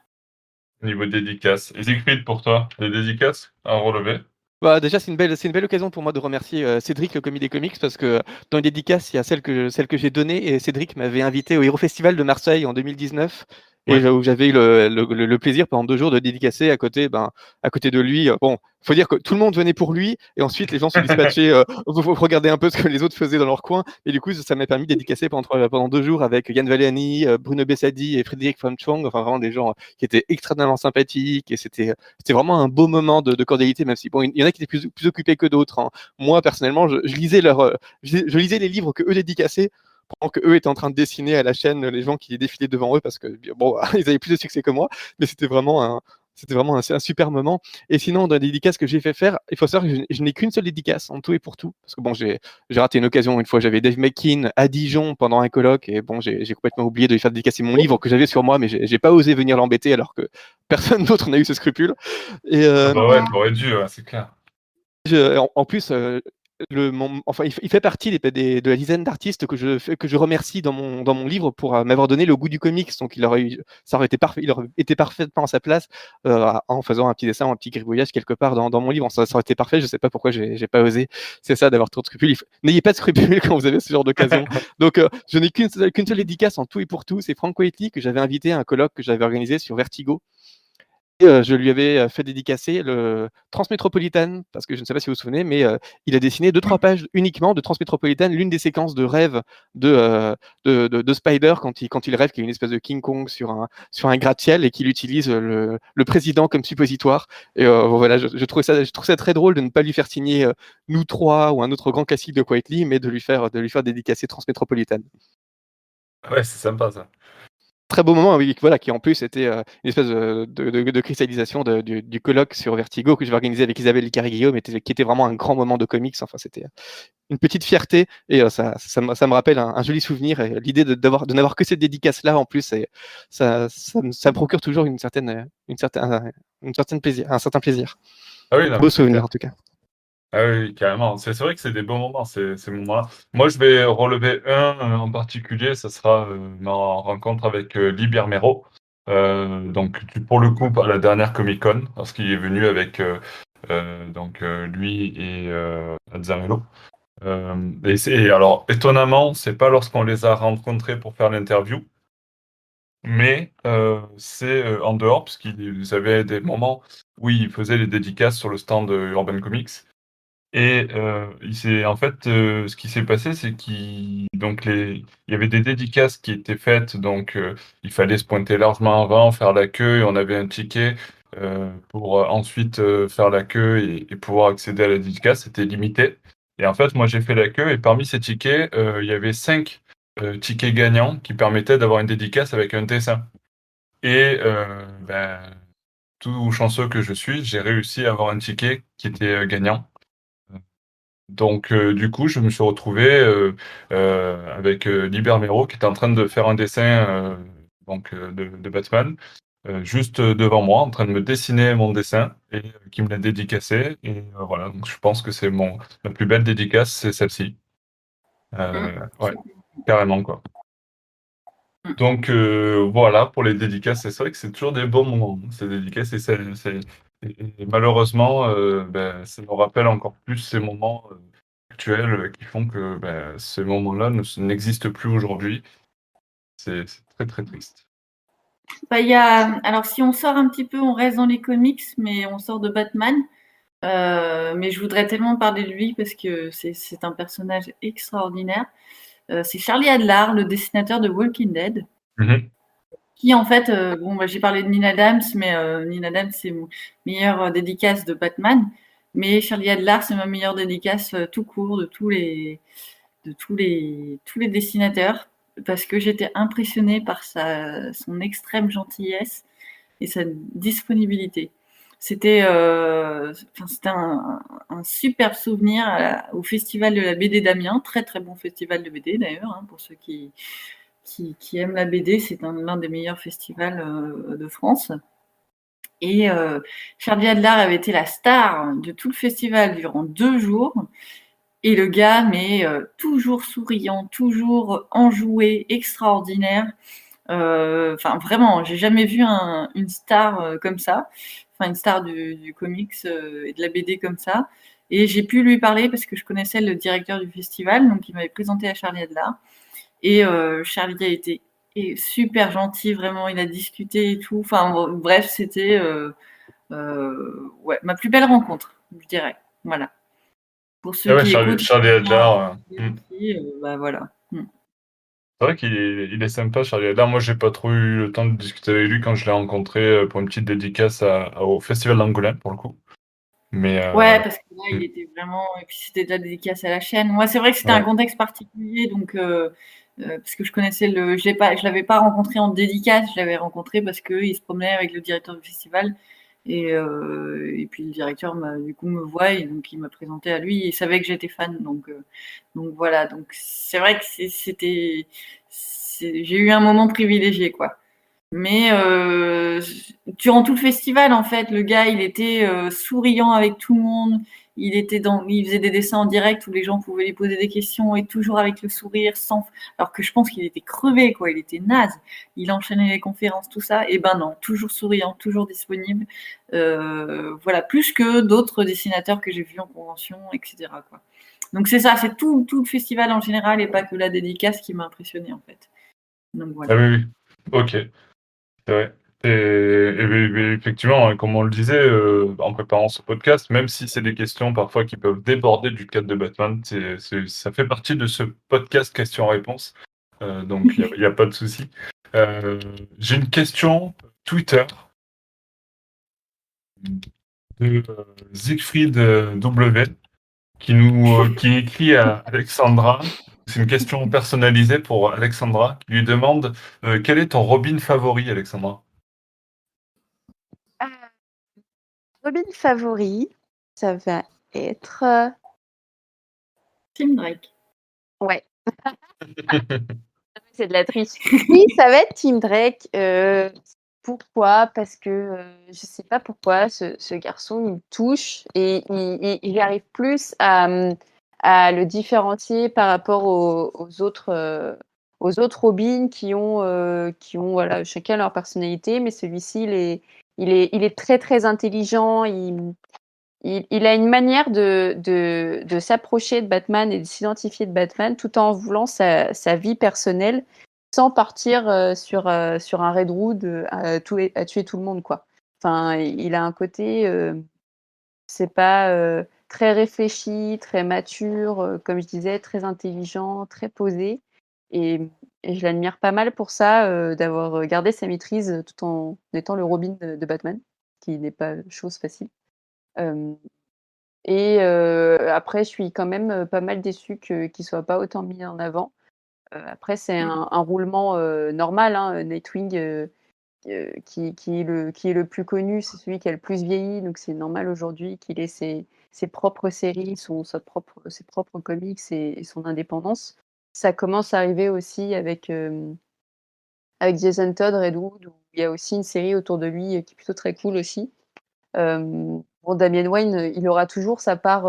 niveau dédicace. Et Siegfried, pour toi, des dédicaces à relever? Bah, déjà, c'est une belle occasion pour moi de remercier Cédric, le commis des comics, parce que dans les dédicaces, il y a celle que j'ai donnée, et Cédric m'avait invité au Hero Festival de Marseille en 2019, Oui. et où j'avais eu le plaisir pendant 2 jours de dédicacer à côté de lui. Bon, faut dire que tout le monde venait pour lui, et ensuite les gens se dispatchaient, vous regardez un peu ce que les autres faisaient dans leur coin, et du coup, ça m'a permis de dédicacer pendant 2 jours avec Yann Valiani, Bruno Bessadi et Frédéric Fam-Chong, enfin vraiment des gens qui étaient extrêmement sympathiques, et c'était vraiment un beau moment de cordialité, même si bon, il y en a qui étaient plus occupés que d'autres, hein. Moi, personnellement, je lisais je lisais les livres que eux dédicaçaient pendant que eux étaient en train de dessiner à la chaîne les gens qui défilaient devant eux, parce que bon, ils avaient plus de succès que moi, mais c'était vraiment un super moment. Et sinon, dans les dédicaces que j'ai fait faire, il faut savoir que je n'ai qu'une seule dédicace en tout et pour tout. Parce que bon, j'ai raté une occasion. Une fois, j'avais Dave McKean à Dijon pendant un colloque, et bon, j'ai complètement oublié de lui faire dédicacer mon livre que j'avais sur moi, mais j'ai pas osé venir l'embêter alors que personne d'autre n'a eu ce scrupule. Et Ah bah ouais, t'aurais dû, ouais, c'est clair. en plus, enfin, il fait partie de la dizaine d'artistes que je remercie dans mon livre pour m'avoir donné le goût du comics. Donc, ça aurait été parfait, il aurait été parfaitement à sa place en faisant un petit dessin ou un petit gribouillage quelque part dans mon livre. Ça aurait été parfait. Je sais pas pourquoi j'ai pas osé. C'est ça, d'avoir trop de scrupules. N'ayez pas de scrupules quand vous avez ce genre d'occasion. Donc, je n'ai qu'une seule dédicace en tout et pour tout. C'est Frank Whiteley que j'avais invité à un colloque que j'avais organisé sur Vertigo. Je lui avais fait dédicacer le Transmétropolitane, parce que je ne sais pas si vous vous souvenez, mais il a dessiné 2-3 pages uniquement de Transmétropolitane, l'une des séquences de rêve de Spider quand il rêve qu'il y a une espèce de King Kong sur un gratte-ciel et qu'il utilise le président comme suppositoire. Et voilà, je trouve ça très drôle de ne pas lui faire signer Nous trois ou un autre grand classique de Quietly, mais de lui faire dédicacer Transmétropolitane. Ouais, c'est sympa ça. Très beau moment, oui, voilà, qui en plus était une espèce de cristallisation du colloque sur Vertigo que j'avais organisé avec Isabelle Licari-Guillaume, qui était vraiment un grand moment de comics. Enfin, c'était une petite fierté, et ça me rappelle un joli souvenir. Et l'idée de n'avoir que cette dédicace-là en plus, ça me procure toujours un certain plaisir. Ah oui, non, Beau mais c'est souvenir clair. en tout cas. Ah oui, carrément. C'est vrai que c'est des bons moments, ces moments-là. Moi, je vais relever un en particulier, ça sera ma rencontre avec Liber Mero. Donc, pour le coup, à la dernière Comic-Con, parce qu'il est venu avec lui et Azzarello. Et alors, étonnamment, c'est pas lorsqu'on les a rencontrés pour faire l'interview, mais c'est en dehors, parce qu'ils avaient des moments où ils faisaient les dédicaces sur le stand de Urban Comics. Et en fait, ce qui s'est passé, c'est il y avait des dédicaces qui étaient faites, donc il fallait se pointer largement avant, faire la queue, et on avait un ticket pour ensuite faire la queue et pouvoir accéder à la dédicace. C'était limité. Et en fait, moi, j'ai fait la queue, et parmi ces tickets, il y avait 5 tickets gagnants qui permettaient d'avoir une dédicace avec un dessin. Et tout chanceux que je suis, j'ai réussi à avoir un ticket qui était gagnant. Donc, du coup, je me suis retrouvé avec Liber Mero qui était en train de faire un dessin de Batman, juste devant moi, en train de me dessiner mon dessin et qui me l'a dédicacé. Et voilà, donc je pense que c'est ma plus belle dédicace, c'est celle-ci. Ouais, carrément, quoi. Donc, voilà pour les dédicaces. C'est vrai que c'est toujours des bons moments, ces dédicaces. Et malheureusement, ça me rappelle encore plus ces moments factuels qui font que ces moments-là n'existent plus aujourd'hui. C'est très très triste. Alors, si on sort un petit peu, on reste dans les comics, mais on sort de Batman. Mais je voudrais tellement parler de lui parce que c'est un personnage extraordinaire. C'est Charlie Adler, le dessinateur de Walking Dead, qui en fait, j'ai parlé de Neal Adams, mais Neal Adams c'est mon meilleur dédicace de Batman, mais Charlie Adler c'est ma meilleure dédicace tout court de tous les dessinateurs, parce que j'étais impressionnée par son extrême gentillesse et sa disponibilité. C'était un super souvenir au festival de la BD d'Amiens, très très bon festival de BD d'ailleurs, pour ceux qui aiment la BD, c'est l'un des meilleurs festivals de France. Et Charlie Adler avait été la star de tout le festival durant 2 jours. Et le gars, mais toujours souriant, toujours enjoué, extraordinaire. Vraiment, j'ai jamais vu une star comme ça. Une star du comics et de la BD comme ça. Et j'ai pu lui parler parce que je connaissais le directeur du festival, donc il m'avait présenté à Charlie Adler. Et Charlie a été super gentil, vraiment, il a discuté et tout. Bref, c'était ma plus belle rencontre, je dirais. Voilà. Pour ceux qui écoutent, Charlie Adler. voilà. C'est vrai qu'il est sympa, Charlie Adler. Moi, j'ai pas trop eu le temps de discuter avec lui quand je l'ai rencontré pour une petite dédicace au Festival d'Angoulême, pour le coup. Mais, ouais, parce que là, il était vraiment. Et puis, c'était de la dédicace à la chaîne. Moi, c'est vrai que c'était un contexte particulier, donc. Parce que je connaissais je l'avais pas rencontré en dédicace, je l'avais rencontré parce qu'il se promenait avec le directeur du festival. Et puis le directeur du coup me voit et donc il m'a présenté à lui. Il savait que j'étais fan, donc voilà. Donc c'est vrai que j'ai eu un moment privilégié, quoi. Mais durant tout le festival, en fait, le gars, il était souriant avec tout le monde. Il faisait des dessins en direct où les gens pouvaient lui poser des questions et toujours avec le sourire, alors que je pense qu'il était crevé, quoi. Il était naze. Il enchaînait les conférences, tout ça. Et ben non, toujours souriant, toujours disponible. Voilà, plus que d'autres dessinateurs que j'ai vus en convention, etc., quoi. Donc c'est ça, c'est tout le festival en général et pas que la dédicace qui m'a impressionné, en fait. Donc voilà. Ah oui. Ok. C'est vrai. Et effectivement, comme on le disait en préparant ce podcast, même si c'est des questions parfois qui peuvent déborder du cadre de Batman, ça fait partie de ce podcast questions-réponses. Donc, il n'y a pas de souci. J'ai une question Twitter de Siegfried W qui écrit à Alexandra. C'est une question personnalisée pour Alexandra qui lui demande quel est ton Robin favori, Alexandra? Robin favori, ça va être. Tim Drake. Ouais. C'est de la triche. Oui, ça va être Tim Drake. Pourquoi? Parce que je sais pas pourquoi ce garçon il me touche et il arrive plus à le différencier par rapport aux autres Robins qui ont voilà, chacun leur personnalité, mais celui-ci il est très très intelligent. Il a une manière de s'approcher de Batman et de s'identifier de Batman tout en voulant sa vie personnelle sans partir sur un Red Hood à tuer tout le monde, quoi. Enfin, il a un côté, c'est pas très réfléchi, très mature, comme je disais, très intelligent, très posé. Et je l'admire pas mal pour ça, d'avoir gardé sa maîtrise tout en étant le Robin de Batman, qui n'est pas chose facile. Et après, je suis quand même pas mal déçue qu'il soit pas autant mis en avant. Après, c'est un roulement normal, hein. Nightwing, qui est le plus connu, c'est celui qui a le plus vieilli, donc c'est normal aujourd'hui qu'il ait ses propres séries, ses propres comics et son indépendance. Ça commence à arriver aussi avec Jason Todd, Redwood, où il y a aussi une série autour de lui qui est plutôt très cool aussi. Damian Wayne, il aura toujours sa part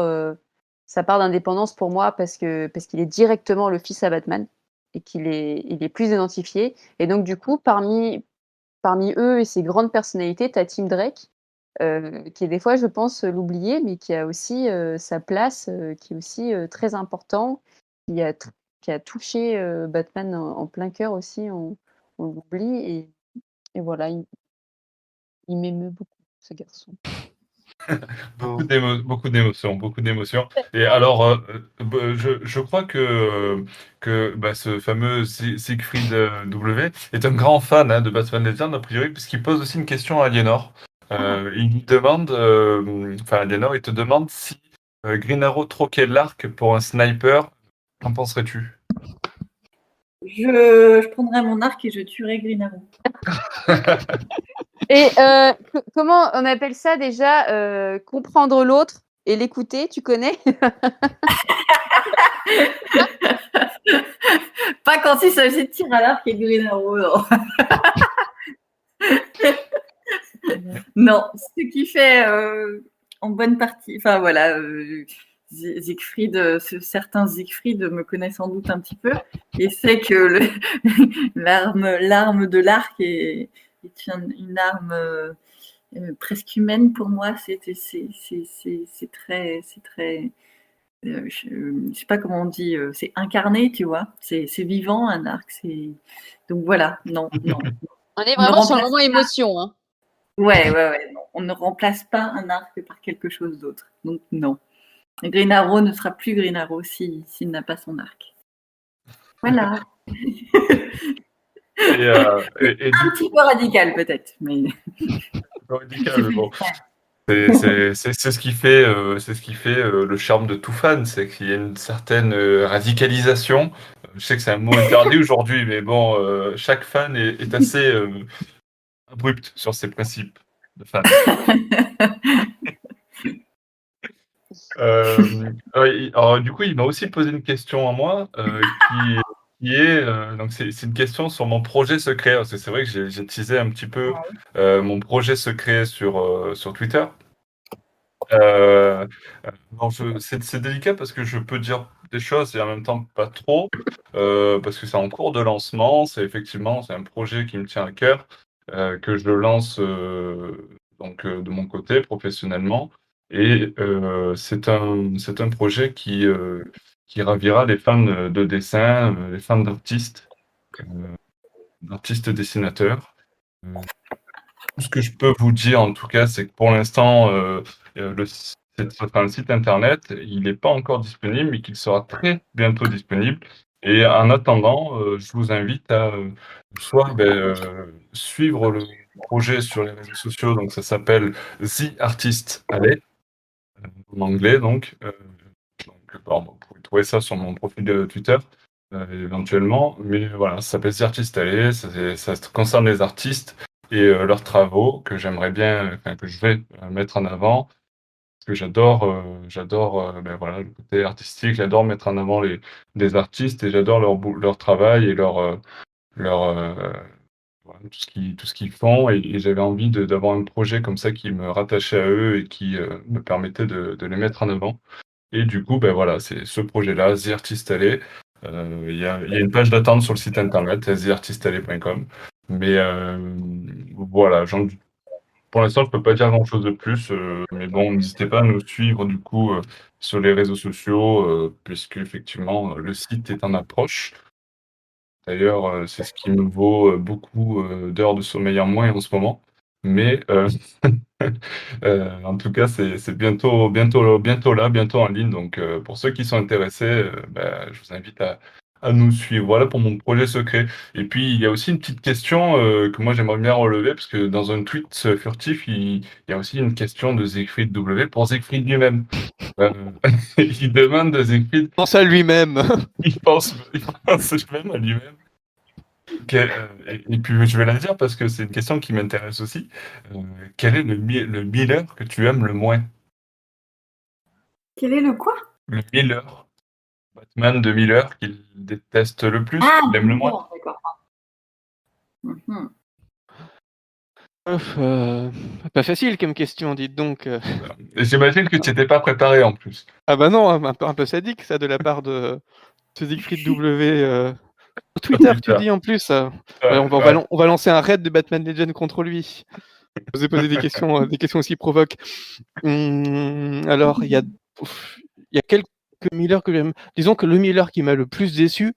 d'indépendance pour moi parce qu'il est directement le fils à Batman et il est plus identifié. Et donc du coup, parmi eux et ses grandes personnalités, tu as Tim Drake qui est des fois, je pense, l'oublier, mais qui a aussi sa place, qui est aussi très important, qui a, qui a touché Batman en plein cœur aussi, on l'oublie, et voilà, il m'émeut beaucoup, ce garçon. Beaucoup d'émotions, beaucoup d'émotions. Et alors, je crois que ce fameux Siegfried W est un grand fan de Batman Legends, a priori, puisqu'il pose aussi une question à Aliénor. Il lui demande, Aliénor, il te demande si Green Arrow troquait l'arc pour un sniper, qu'en penserais-tu? Je prendrais mon arc et je tuerais Green Arrow. Et comment on appelle ça déjà, comprendre l'autre et l'écouter, tu connais? Pas quand il s'agit de tir à l'arc et Green Arrow, non. Non, ce qui fait en bonne partie, enfin voilà, Siegfried, certains Siegfried me connaissent sans doute un petit peu et sait que l'arme de l'arc est une arme presque humaine pour moi. C'est très, je sais pas comment on dit, c'est incarné, tu vois. C'est vivant un arc. Donc voilà, non. On est vraiment sur le moment émotion, hein. Ouais, non. On ne remplace pas un arc par quelque chose d'autre. Donc non. Green Arrow ne sera plus Green Arrow s'il n'a pas son arc. Voilà. Et un petit peu radical peut-être, mais. radical, mais bon. C'est ce qui fait, le charme de tout fan, c'est qu'il y a une certaine radicalisation. Je sais que c'est un mot interdit aujourd'hui, mais bon, chaque fan est assez abrupt sur ses principes de fan. Alors, du coup, il m'a aussi posé une question à moi, qui est, donc c'est une question sur mon projet secret, parce que c'est vrai que j'ai teasé un petit peu mon projet secret sur Twitter. C'est délicat parce que je peux dire des choses et en même temps pas trop, parce que c'est en cours de lancement. C'est un projet qui me tient à cœur, que je lance de mon côté professionnellement. Et c'est un projet qui ravira les fans de dessin, les fans d'artistes dessinateurs. Tout ce que je peux vous dire, en tout cas, c'est que pour l'instant, le site internet, il n'est pas encore disponible, mais qu'il sera très bientôt disponible. Et en attendant, je vous invite à soit suivre le projet sur les réseaux sociaux. Donc, ça s'appelle The Artist Alley, en anglais. Donc, vous pouvez trouver ça sur mon profil de Twitter. Éventuellement, mais voilà, ça s'appelle The Artist Alley, ça concerne les artistes et leurs travaux que j'aimerais bien, que je vais mettre en avant, parce que j'adore voilà, le côté artistique, j'adore mettre en avant des artistes et j'adore leur travail et voilà, tout ce qu'ils font, et j'avais envie d'avoir un projet comme ça qui me rattachait à eux et qui me permettait de les mettre en avant. Et du coup, voilà, c'est ce projet-là, The Artist Alley. Il y a une page d'attente sur le site internet, theartistalley.com. Mais voilà, pour l'instant, je ne peux pas dire grand-chose de plus. Mais bon, n'hésitez pas à nous suivre du coup sur les réseaux sociaux, puisque effectivement, le site est en approche. D'ailleurs, c'est ce qui me vaut beaucoup d'heures de sommeil en moins en ce moment. Mais en tout cas, c'est bientôt là, bientôt en ligne. Donc, pour ceux qui sont intéressés, je vous invite à nous suivre. Voilà pour mon projet secret. Et puis, il y a aussi une petite question que moi, j'aimerais bien relever, parce que dans un tweet furtif, il y a aussi une question de Siegfried W pour Siegfried lui-même. Il demande de Siegfried... Il pense à lui-même. Il pense même à lui-même. Et puis je vais la dire parce que c'est une question qui m'intéresse aussi. Quel est le Miller que tu aimes le moins? Quel est le quoi? Le Miller. Batman de Miller qu'il déteste le plus, qu'il aime le moins. D'accord. Pas facile comme question, dites donc. Et j'imagine que tu n'étais pas préparé en plus. Ah bah non, un peu sadique ça de la part de Siegfried W. Twitter, tu dis en plus. Ouais, on va lancer un raid de Batman Legends contre lui. Vous avez posé des questions aussi provoques. Alors, il y a quelques Miller que j'aime. Disons que le Miller qui m'a le plus déçu,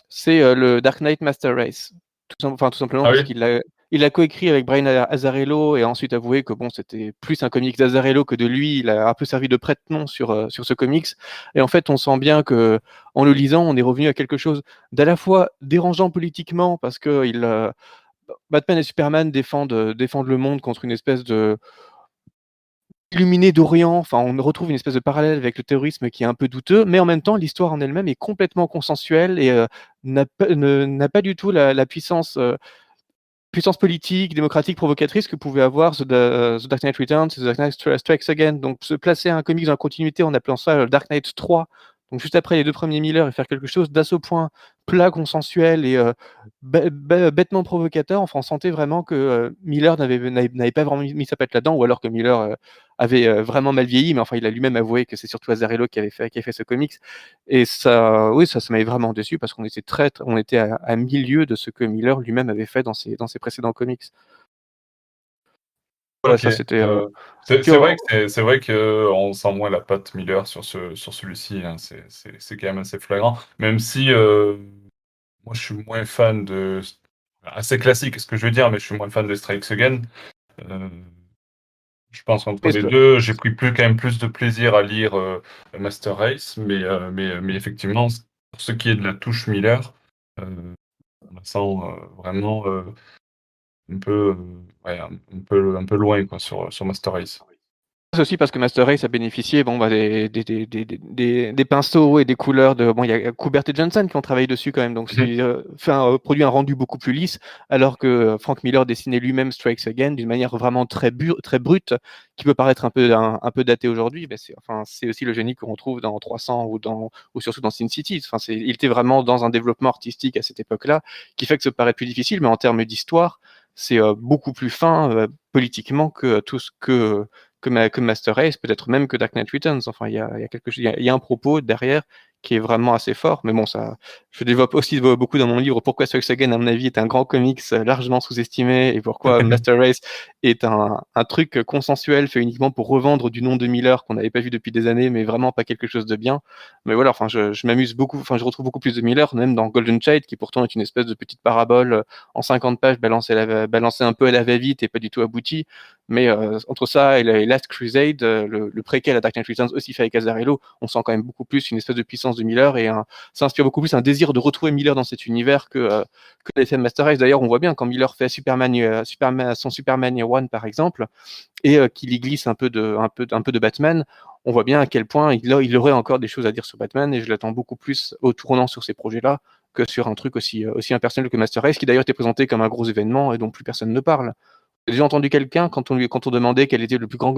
c'est le Dark Knight Master Race. Tout simplement Ah parce oui? qu'il a coécrit avec Brian Azzarello et a ensuite avoué que bon, c'était plus un comics d'Azzarello que de lui. Il a un peu servi de prête-nom sur ce comics. Et en fait, on sent bien que en le lisant, on est revenu à quelque chose d'à la fois dérangeant politiquement parce que Batman et Superman défendent le monde contre une espèce de illuminé d'Orient. Enfin, on retrouve une espèce de parallèle avec le terrorisme qui est un peu douteux, mais en même temps, l'histoire en elle-même est complètement consensuelle et n'a pas du tout la puissance politique, démocratique, provocatrice que pouvait avoir The Dark Knight Returns et The Dark Knight Strikes Again. Donc, se placer un comics dans la continuité en appelant ça Dark Knight 3, donc juste après les deux premiers Miller, et faire quelque chose d'à ce point plat, consensuel et bêtement provocateur, enfin, on sentait vraiment que Miller n'avait pas vraiment mis sa patte là-dedans, ou alors que Miller avait vraiment mal vieilli, mais enfin, il a lui-même avoué que c'est surtout Azzarello qui avait fait ce comics. Et ça, oui, ça m'avait vraiment déçu parce qu'on était on était à milieu de ce que Miller lui-même avait fait dans ses précédents comics. Voilà, Ok. ça c'était. C'est vrai que on sent moins la patte Miller sur celui-ci, hein. C'est quand même assez flagrant. Même si moi je suis moins fan assez classique, ce que je veux dire, mais je suis moins fan de Strikes Again. Euh, je pense qu'entre les deux, j'ai pris quand même plus de plaisir à lire Master Race, mais effectivement, pour ce qui est de la touche Miller, on la sent vraiment un peu, ouais, un peu loin quoi, sur Master Race. C'est aussi parce que Master Race a bénéficié des pinceaux et des couleurs de. Bon, il y a Kubert et Johnson qui ont travaillé dessus quand même, donc c'est produit un rendu beaucoup plus lisse, alors que Frank Miller dessinait lui-même Strikes Again d'une manière vraiment très brute, qui peut paraître un peu daté aujourd'hui, mais c'est aussi le génie qu'on retrouve dans 300 ou surtout dans Sin City. Enfin, il était vraiment dans un développement artistique à cette époque-là, qui fait que ça paraît plus difficile, mais en termes d'histoire, c'est beaucoup plus fin politiquement que tout ce que Master Race, peut-être même que Dark Knight Returns. Enfin, il y a quelque chose, il y a un propos derrière qui est vraiment assez fort. Mais bon, ça, je développe aussi beaucoup dans mon livre pourquoi Strikes Again, à mon avis, est un grand comics largement sous-estimé et pourquoi Master Race est un truc consensuel fait uniquement pour revendre du nom de Miller qu'on n'avait pas vu depuis des années, mais vraiment pas quelque chose de bien. Mais voilà, enfin, je m'amuse beaucoup, enfin, je retrouve beaucoup plus de Miller, même dans Golden Child, qui pourtant est une espèce de petite parabole en 50 pages balancée un peu à la va-vite et pas du tout aboutie. Mais entre ça et Last Crusade, le préquel à Dark Knight Returns aussi fait avec Azzarello, on sent quand même beaucoup plus une espèce de puissance de Miller et ça inspire beaucoup plus un désir de retrouver Miller dans cet univers que l'effet Master Race. D'ailleurs, on voit bien quand Miller fait son Superman Year One par exemple, et qu'il y glisse un peu de Batman, on voit bien à quel point il aurait encore des choses à dire sur Batman, et je l'attends beaucoup plus au tournant sur ces projets-là que sur un truc aussi impersonnel que Master Race, qui d'ailleurs était présenté comme un gros événement et dont plus personne ne parle. J'ai déjà entendu quelqu'un, quand on demandait quel était le plus grand,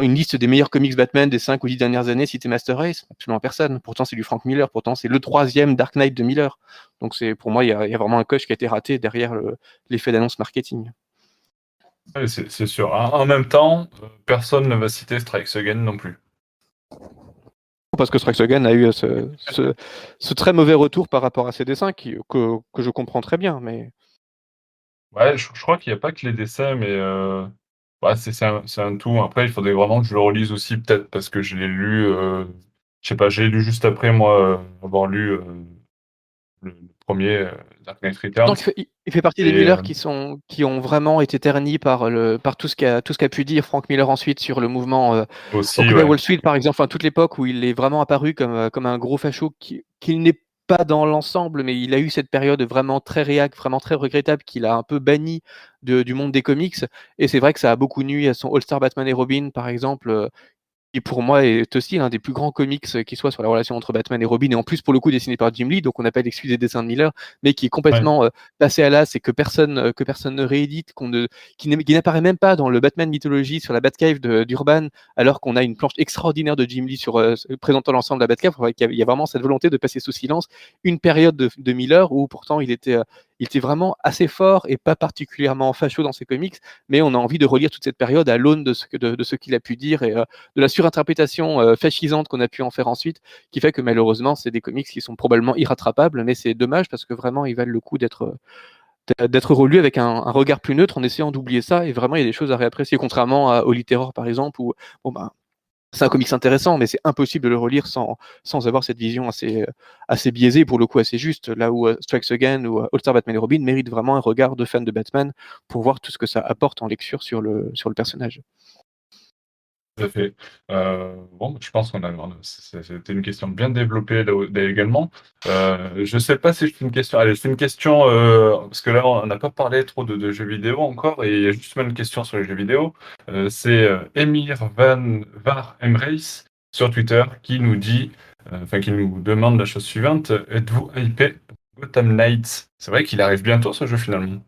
une liste des meilleurs comics Batman des 5 ou 10 dernières années, citer Master Race, absolument personne. Pourtant, c'est du Frank Miller, pourtant, c'est le 3e Dark Knight de Miller. Donc, pour moi, il y a vraiment un coche qui a été raté derrière l'effet d'annonce marketing. Ouais, c'est sûr. En même temps, personne ne va citer Strikes Again non plus. Parce que Strikes Again a eu ce très mauvais retour par rapport à ses dessins que je comprends très bien, mais. Ouais, je crois qu'il n'y a pas que les dessins, mais ouais, c'est un tout. Après, il faudrait vraiment que je le relise aussi, peut-être parce que je l'ai lu, je sais pas, j'ai lu juste après, moi, avoir lu le premier Dark Knight Returns. Donc, il fait partie des Miller qui ont vraiment été ternis par tout ce qu'a pu dire Frank Miller ensuite sur le mouvement aussi, Occupy ouais. Wall Street, par exemple, enfin, toute l'époque où il est vraiment apparu comme un gros facho qu'il n'est pas dans l'ensemble, mais il a eu cette période vraiment très réac, vraiment très regrettable qu'il a un peu banni du monde des comics. Et c'est vrai que ça a beaucoup nui à son All-Star Batman et Robin, par exemple, qui pour moi est aussi l'un des plus grands comics qui soit sur la relation entre Batman et Robin, et en plus pour le coup dessiné par Jim Lee, donc on n'a pas l'excuse des dessins de Miller, mais qui est complètement passé à l'as et que personne ne réédite, qui n'apparaît même pas dans le Batman Mythology sur la Batcave d'Urban, alors qu'on a une planche extraordinaire de Jim Lee présentant l'ensemble de la Batcave. Il y a vraiment cette volonté de passer sous silence une période de Miller où pourtant il était vraiment assez fort et pas particulièrement facho dans ses comics, mais on a envie de relire toute cette période à l'aune de ce qu'il a pu dire et de la surinterprétation fascisante qu'on a pu en faire ensuite, qui fait que malheureusement, c'est des comics qui sont probablement irrattrapables, mais c'est dommage parce que vraiment, ils valent le coup d'être d'être relu avec un regard plus neutre en essayant d'oublier ça. Et vraiment, il y a des choses à réapprécier, contrairement à Holy Terror, par exemple, où c'est un comics intéressant, mais c'est impossible de le relire sans avoir cette vision assez biaisée, pour le coup assez juste, là où Strikes Again ou All Star Batman et Robin méritent vraiment un regard de fan de Batman pour voir tout ce que ça apporte en lecture sur le personnage. Tout à fait. Bon, je pense c'était une question bien développée là également. Je sais pas si c'est une question. Allez, c'est une question parce que là, on n'a pas parlé trop de jeux vidéo encore, et il y a justement une question sur les jeux vidéo. C'est Emir Var Emreis sur Twitter qui nous dit, qui nous demande la chose suivante: êtes-vous hypé pour Gotham Knights? C'est vrai qu'il arrive bientôt ce jeu finalement.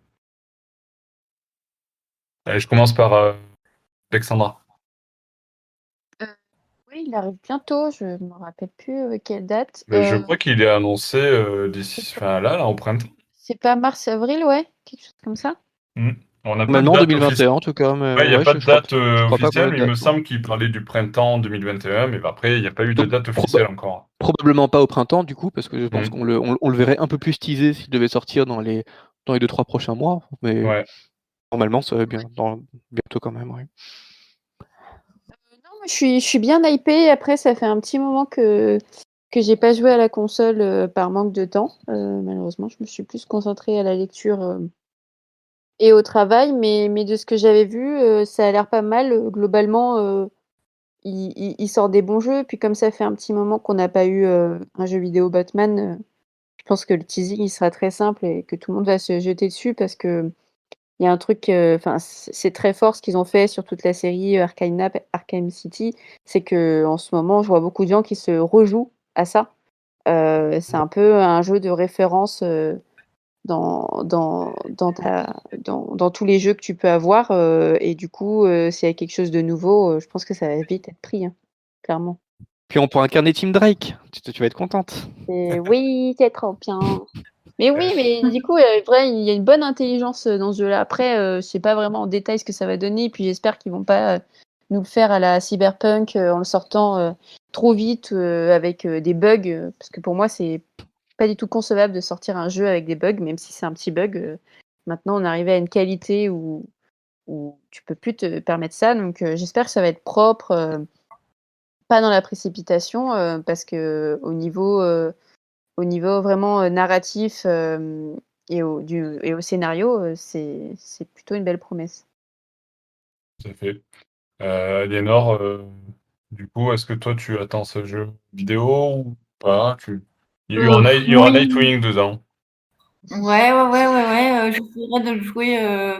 Allez, je commence par Alexandra. Oui, il arrive bientôt, je me rappelle plus quelle date. Mais je crois qu'il est annoncé d'ici, là, au printemps. C'est pas mars-avril, ouais, quelque chose comme ça. On n'a pas de Maintenant, date 2021 officielle. en tout cas, mais Ouais, il n'y a pas de je crois date pas qu'on officielle, ait mais de il me date. semble qu'il parlait du printemps 2021, mais après, il n'y a pas eu de Donc, date officielle encore. Probablement pas au printemps, du coup, parce que je pense Mhm. on le verrait un peu plus teasé s'il devait sortir dans les 2-3 prochains mois. Mais Ouais. normalement, ça va bien, bientôt quand même. Ouais. Non, moi, je suis bien hypée. Après, ça fait un petit moment que j'ai pas joué à la console par manque de temps. Malheureusement, je me suis plus concentrée à la lecture et au travail. Mais de ce que j'avais vu, ça a l'air pas mal. Globalement, il sort des bons jeux. Puis comme ça fait un petit moment qu'on n'a pas eu un jeu vidéo Batman, je pense que le teasing il sera très simple et que tout le monde va se jeter dessus parce que il y a un truc, enfin, c'est très fort ce qu'ils ont fait sur toute la série Arkham City, c'est que en ce moment, je vois beaucoup de gens qui se rejouent à ça. C'est un peu un jeu de référence dans tous les jeux que tu peux avoir. Et du coup, s'il y a quelque chose de nouveau, je pense que ça va vite être pris, hein, clairement. Puis on pourra incarner Team Drake. Tu vas être contente. Et oui, c'est trop bien. Mais oui, mais du coup, vrai, il y a une bonne intelligence dans ce jeu-là. Après, je sais pas vraiment en détail ce que ça va donner. Puis j'espère qu'ils vont pas nous le faire à la Cyberpunk en le sortant trop vite avec des bugs. Parce que pour moi, c'est pas du tout concevable de sortir un jeu avec des bugs, même si c'est un petit bug. Maintenant, on est arrivé à une qualité où tu peux plus te permettre ça. Donc j'espère que ça va être propre, pas dans la précipitation, parce que au niveau vraiment narratif et au scénario, c'est plutôt une belle promesse. Tout à fait. Aliénor, du coup, est-ce que toi, tu attends ce jeu vidéo ou pas? Il y aura, il y aura Oui. Nightwing dedans. Ouais. J'essaierai de le jouer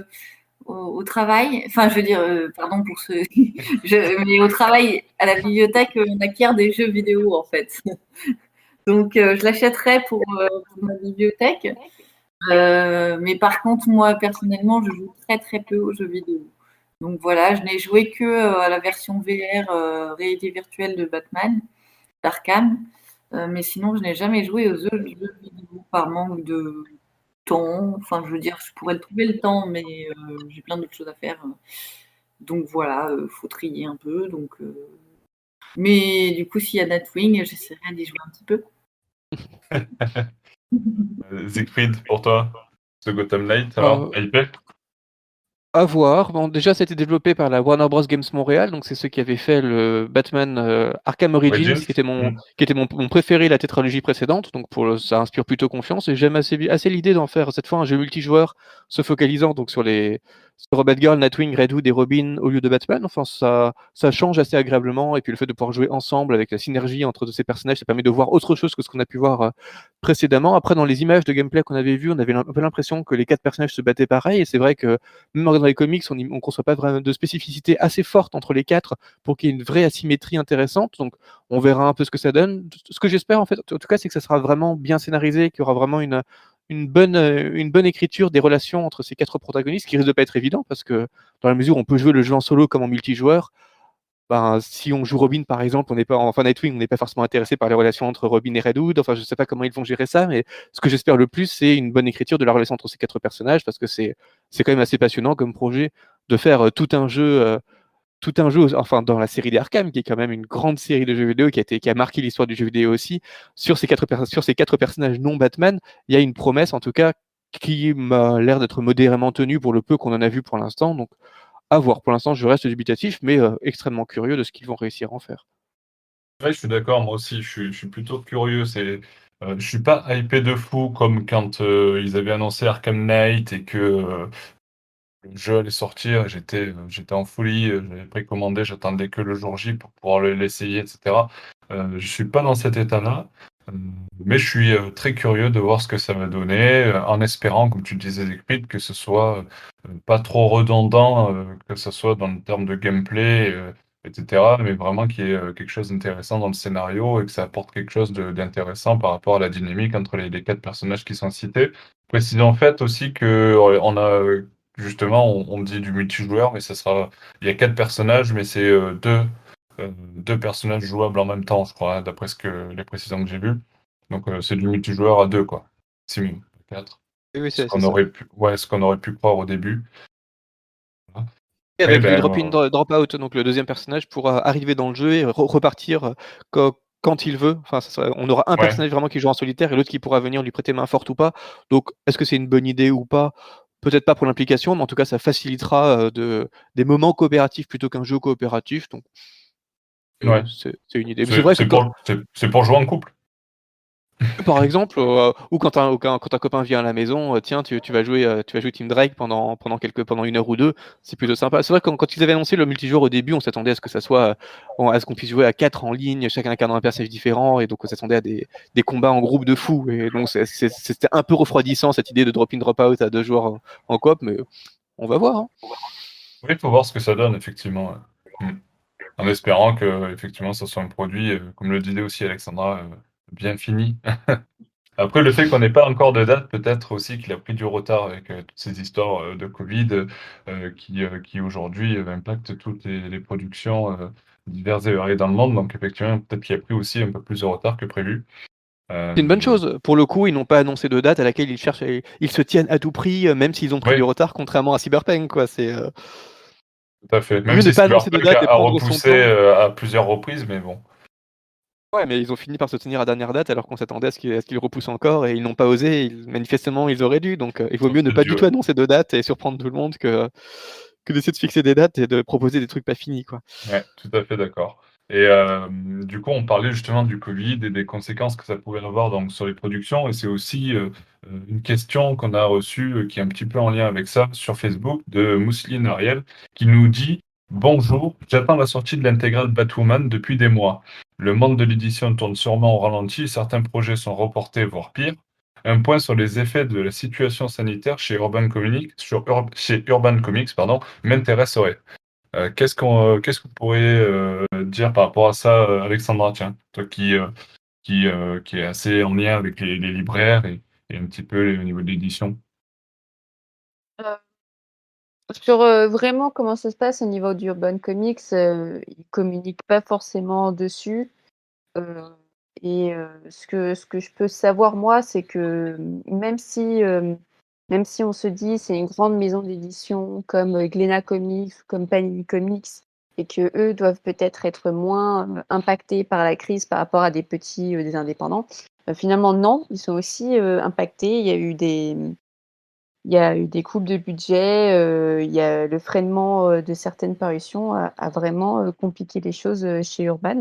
au travail. Enfin, je veux dire, pardon pour ce. Mais au travail, à la bibliothèque, on acquiert des jeux vidéo en fait. Donc, je l'achèterai pour ma bibliothèque. Mais par contre, moi, personnellement, je joue très très peu aux jeux vidéo. Donc voilà, je n'ai joué que à la version VR, réalité virtuelle de Batman, d'Arkham. Mais sinon, je n'ai jamais joué aux jeux vidéo par manque de temps. Enfin, je veux dire, je pourrais le trouver le temps, mais j'ai plein d'autres choses à faire. Donc voilà, faut trier un peu. Mais du coup, s'il y a Nightwing, j'essaierai d'y jouer un petit peu. Siegfried, pour toi, ce Gotham Knight, alors, Euh, hypé? À voir. Bon, déjà, ça a été développé par la Warner Bros. Games Montréal, donc c'est ceux qui avaient fait le Batman Arkham Origins, Origins? qui était mon préféré, la tétralogie précédente. Donc ça inspire plutôt confiance. Et j'aime assez l'idée d'en faire cette fois un jeu multijoueur se focalisant donc sur Batgirl, Nightwing, Red Hood et Robin au lieu de Batman. Enfin, ça change assez agréablement. Et puis le fait de pouvoir jouer ensemble avec la synergie entre tous ces personnages, ça permet de voir autre chose que ce qu'on a pu voir précédemment. Après, dans les images de gameplay qu'on avait vues, on avait un peu l'impression que les quatre personnages se battaient pareil. Et c'est vrai que même dans les comics, on ne conçoit pas vraiment de spécificité assez forte entre les quatre pour qu'il y ait une vraie asymétrie intéressante. Donc, on verra un peu ce que ça donne. Ce que j'espère, en fait, en tout cas, c'est que ça sera vraiment bien scénarisé, qu'il y aura vraiment une bonne écriture des relations entre ces quatre protagonistes, qui risque de pas être évident, parce que dans la mesure où on peut jouer le jeu en solo comme en multijoueur, ben, si on joue Robin par exemple, on n'est pas enfin Nightwing, on n'est pas forcément intéressé par les relations entre Robin et Red Hood. Enfin, je sais pas comment ils vont gérer ça, mais ce que j'espère le plus, c'est une bonne écriture de la relation entre ces quatre personnages, parce que c'est quand même assez passionnant comme projet de faire tout un jeu, enfin dans la série des Arkham, qui est quand même une grande série de jeux vidéo qui a marqué l'histoire du jeu vidéo aussi. Sur ces quatre personnages non Batman, il y a une promesse en tout cas qui m'a l'air d'être modérément tenu pour le peu qu'on en a vu pour l'instant. Donc, à voir. Pour l'instant, je reste dubitatif, mais extrêmement curieux de ce qu'ils vont réussir à en faire. Ouais, je suis d'accord, moi aussi, je suis plutôt curieux. Je suis pas hypé de fou comme quand ils avaient annoncé Arkham Knight et que le jeu allait sortir. J'étais en folie, j'avais précommandé, j'attendais que le jour J pour pouvoir l'essayer, etc. Je suis pas dans cet état-là, euh, mais je suis très curieux de voir ce que ça va donner, en espérant, comme tu le disais, Siegfried, que ce soit pas trop redondant, que ce soit dans le terme de gameplay, etc., mais vraiment qu'il y ait quelque chose d'intéressant dans le scénario et que ça apporte quelque chose d'intéressant par rapport à la dynamique entre les quatre personnages qui sont cités. Précisons en fait aussi que on a justement, on dit du multijoueur, mais il y a quatre personnages, mais c'est deux personnages jouables en même temps, je crois, hein, d'après les précisions que j'ai vues. Donc c'est du multijoueur à deux, quoi. Simon, quatre. Oui, Ce c'est qu'on ça. aurait ce qu'on aurait pu croire au début. Et Après, avec du ben, drop-in, drop-out, donc le deuxième personnage pourra arriver dans le jeu et repartir quand il veut. Enfin, on aura un ouais, personnage vraiment qui joue en solitaire et l'autre qui pourra venir lui prêter main forte ou pas. Donc, est-ce que c'est une bonne idée ou pas? Peut-être pas pour l'implication, mais en tout cas, ça facilitera des moments coopératifs plutôt qu'un jeu coopératif. Donc, ouais. c'est une idée. Mais c'est vrai que C'est pour jouer en couple. par exemple, ou quand un copain vient à la maison, tiens, tu vas jouer Team Drake pendant 1 heure ou deux, c'est plutôt sympa. C'est vrai que quand ils avaient annoncé le multijoueur au début, on s'attendait à ce que ça soit, à ce qu'on puisse jouer à 4 en ligne, chacun incarnant un personnage différent, et donc on s'attendait à des combats en groupe de fous. Et donc c'était un peu refroidissant cette idée de drop-in, drop-out à 2 joueurs en coop, mais on va voir, hein. Oui, il faut voir ce que ça donne, effectivement. Ouais. En espérant que, effectivement, ça soit un produit, comme le disait aussi Alexandra, bien fini. Après, le fait qu'on n'ait pas encore de date, peut-être aussi qu'il a pris du retard avec toutes ces histoires de Covid qui aujourd'hui impactent toutes les productions diverses et variées dans le monde. Donc, effectivement, peut-être qu'il a pris aussi un peu plus de retard que prévu. C'est une bonne Euh, chose. Pour le coup, ils n'ont pas annoncé de date à laquelle ils se tiennent à tout prix, même s'ils ont pris du oui, retard, contrairement à Cyberpunk, quoi. C'est tout à fait. vaut Même mieux ne si pas annoncer de Cyberpunk a, date et a prendre son repoussé temps. à plusieurs reprises, mais bon. Ouais, mais ils ont fini par se tenir à dernière date alors qu'on s'attendait à ce qu'ils repoussent encore et ils n'ont pas osé. Manifestement, ils auraient dû. Donc, il vaut Ils ont mieux ne fait pas du Dieu. tout annoncer de date et surprendre tout le monde que d'essayer de fixer des dates et de proposer des trucs pas finis, quoi. Ouais, tout à fait d'accord. Et du coup, on parlait justement du Covid et des conséquences que ça pouvait avoir donc, sur les productions. Et c'est aussi une question qu'on a reçue qui est un petit peu en lien avec ça sur Facebook de Mousseline Ariel qui nous dit: Bonjour, j'attends la sortie de l'intégrale Batwoman depuis des mois. Le monde de l'édition tourne sûrement au ralenti, certains projets sont reportés, voire pire. Un point sur les effets de la situation sanitaire chez chez Urban Comics, pardon, m'intéresserait. Qu'est-ce que vous pourriez dire par rapport à ça, Alexandra, tiens, toi qui est assez en lien avec les libraires et un petit peu au niveau de l'édition. Heu, sur, vraiment comment ça se passe au niveau d'Urban Comics, ils communiquent pas forcément dessus, heu ce que je peux savoir moi, c'est que, même si on se dit c'est une grande maison d'édition comme, Glénat Comics, comme Panini Comics et qu'eux doivent peut-être être moins, impactés par la crise par rapport à des indépendants, finalement non, ils sont aussi, impactés. Il y a eu des coupes de budget, il y a le freinement, de certaines parutions a vraiment, compliqué les choses, chez Urban.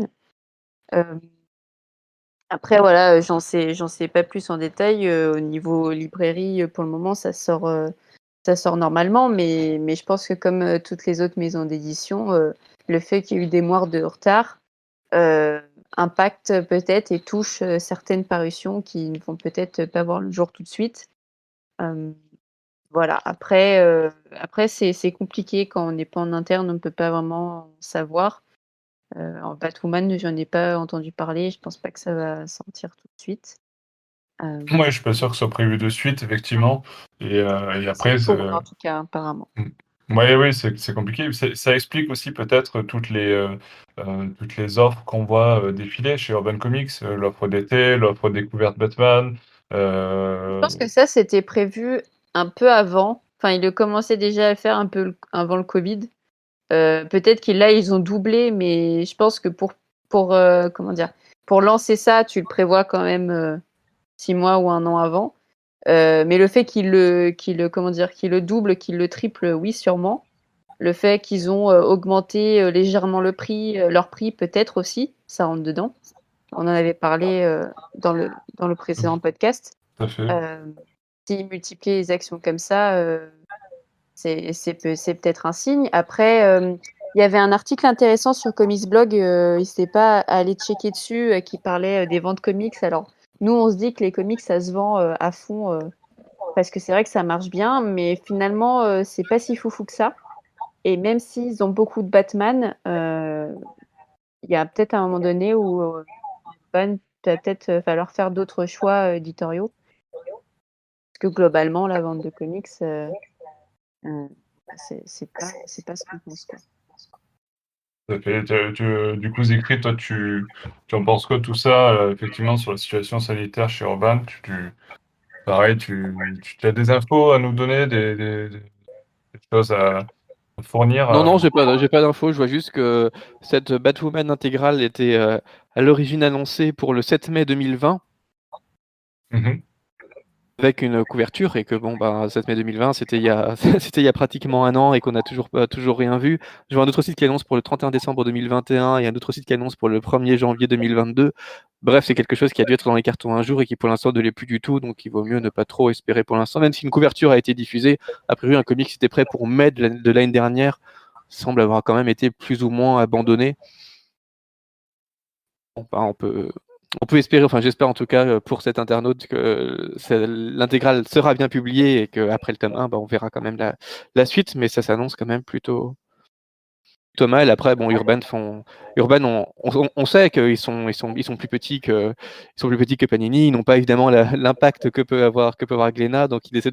Hem, Après voilà, j'en sais pas plus en détail, au niveau librairie, pour le moment ça sort normalement, mais je pense que comme, toutes les autres maisons d'édition, le fait qu'il y ait eu des mois de retard, heu, impacte peut-être et touche, certaines parutions qui ne vont peut-être pas voir le jour tout de suite. Hem Voilà, après c'est compliqué quand on n'est pas en interne, on ne peut pas vraiment savoir. En Batwoman, j'en ai pas entendu parler, je pense pas que ça va sortir tout de suite. Hem, Ouais, je suis pas sûr que ce soit prévu de suite, effectivement. Et c'est après, pour eux en tout cas apparemment. ouais, oui, c'est compliqué. Ça explique aussi peut-être toutes les offres qu'on voit défiler chez Urban Comics, l'offre d'été, l'offre découverte Batman. Je euh, pense que ça, c'était prévu un peu avant. Enfin, ils le commençaient déjà à faire un peu avant le Covid. Peut-être que là, ils ont doublé, mais je pense que comment dire, pour lancer ça, tu le prévois quand même 6 mois ou 1 an avant. Mais le fait qu'il le double, qu'il le triple, oui, sûrement. Le fait qu'ils ont augmenté légèrement leur prix, peut-être aussi, ça rentre dedans. On en avait parlé dans le précédent podcast. Tout à fait. S'ils multiplient les actions comme ça, c'est peut-être un signe. Après, il y avait un article intéressant sur Comicsblog, n'hésitez pas à aller checker dessus, qui parlait des ventes comics. Alors, nous, on se dit que les comics, ça se vend à fond, parce que c'est vrai que ça marche bien, mais finalement, c'est pas si foufou que ça. Et même s'ils ont beaucoup de Batman, il y a peut-être un moment donné où va peut-être falloir faire d'autres choix éditoriaux. Parce que globalement, la vente de comics, c'est pas ce qu'on pense, quoi. Tout à fait. Du coup, Zikri, toi, tu en penses quoi tout ça, effectivement, sur la situation sanitaire chez Urban? Pareil, tu as des infos à nous donner, des choses à fournir? Non, j'ai pas d'infos. Je vois juste que cette Batwoman intégrale était à l'origine annoncée pour le 7 mai 2020 Mhm. avec une couverture et que bon, 7 mai 2020, c'était il y a, c'était il y a pratiquement un an et qu'on n'a toujours rien vu. Je vois un autre site qui annonce pour le 31 décembre 2021 et un autre site qui annonce pour le 1er janvier 2022. Bref, c'est quelque chose qui a dû être dans les cartons un jour et qui pour l'instant ne l'est plus du tout, donc il vaut mieux ne pas trop espérer pour l'instant. Même si une couverture a été diffusée, a priori un comic qui était prêt pour mai de l'année dernière semble avoir quand même été plus ou moins abandonné. Bon, on peut espérer, enfin j'espère en tout cas pour cet internaute que l'intégrale sera bien publiée et qu'après le tome 1, on verra quand même la suite, mais ça s'annonce quand même plutôt mal. Après, bon, Urban on sait qu'ils sont plus petits que Panini. Ils n'ont pas évidemment l'impact que peut avoir Glénat, donc ils essaient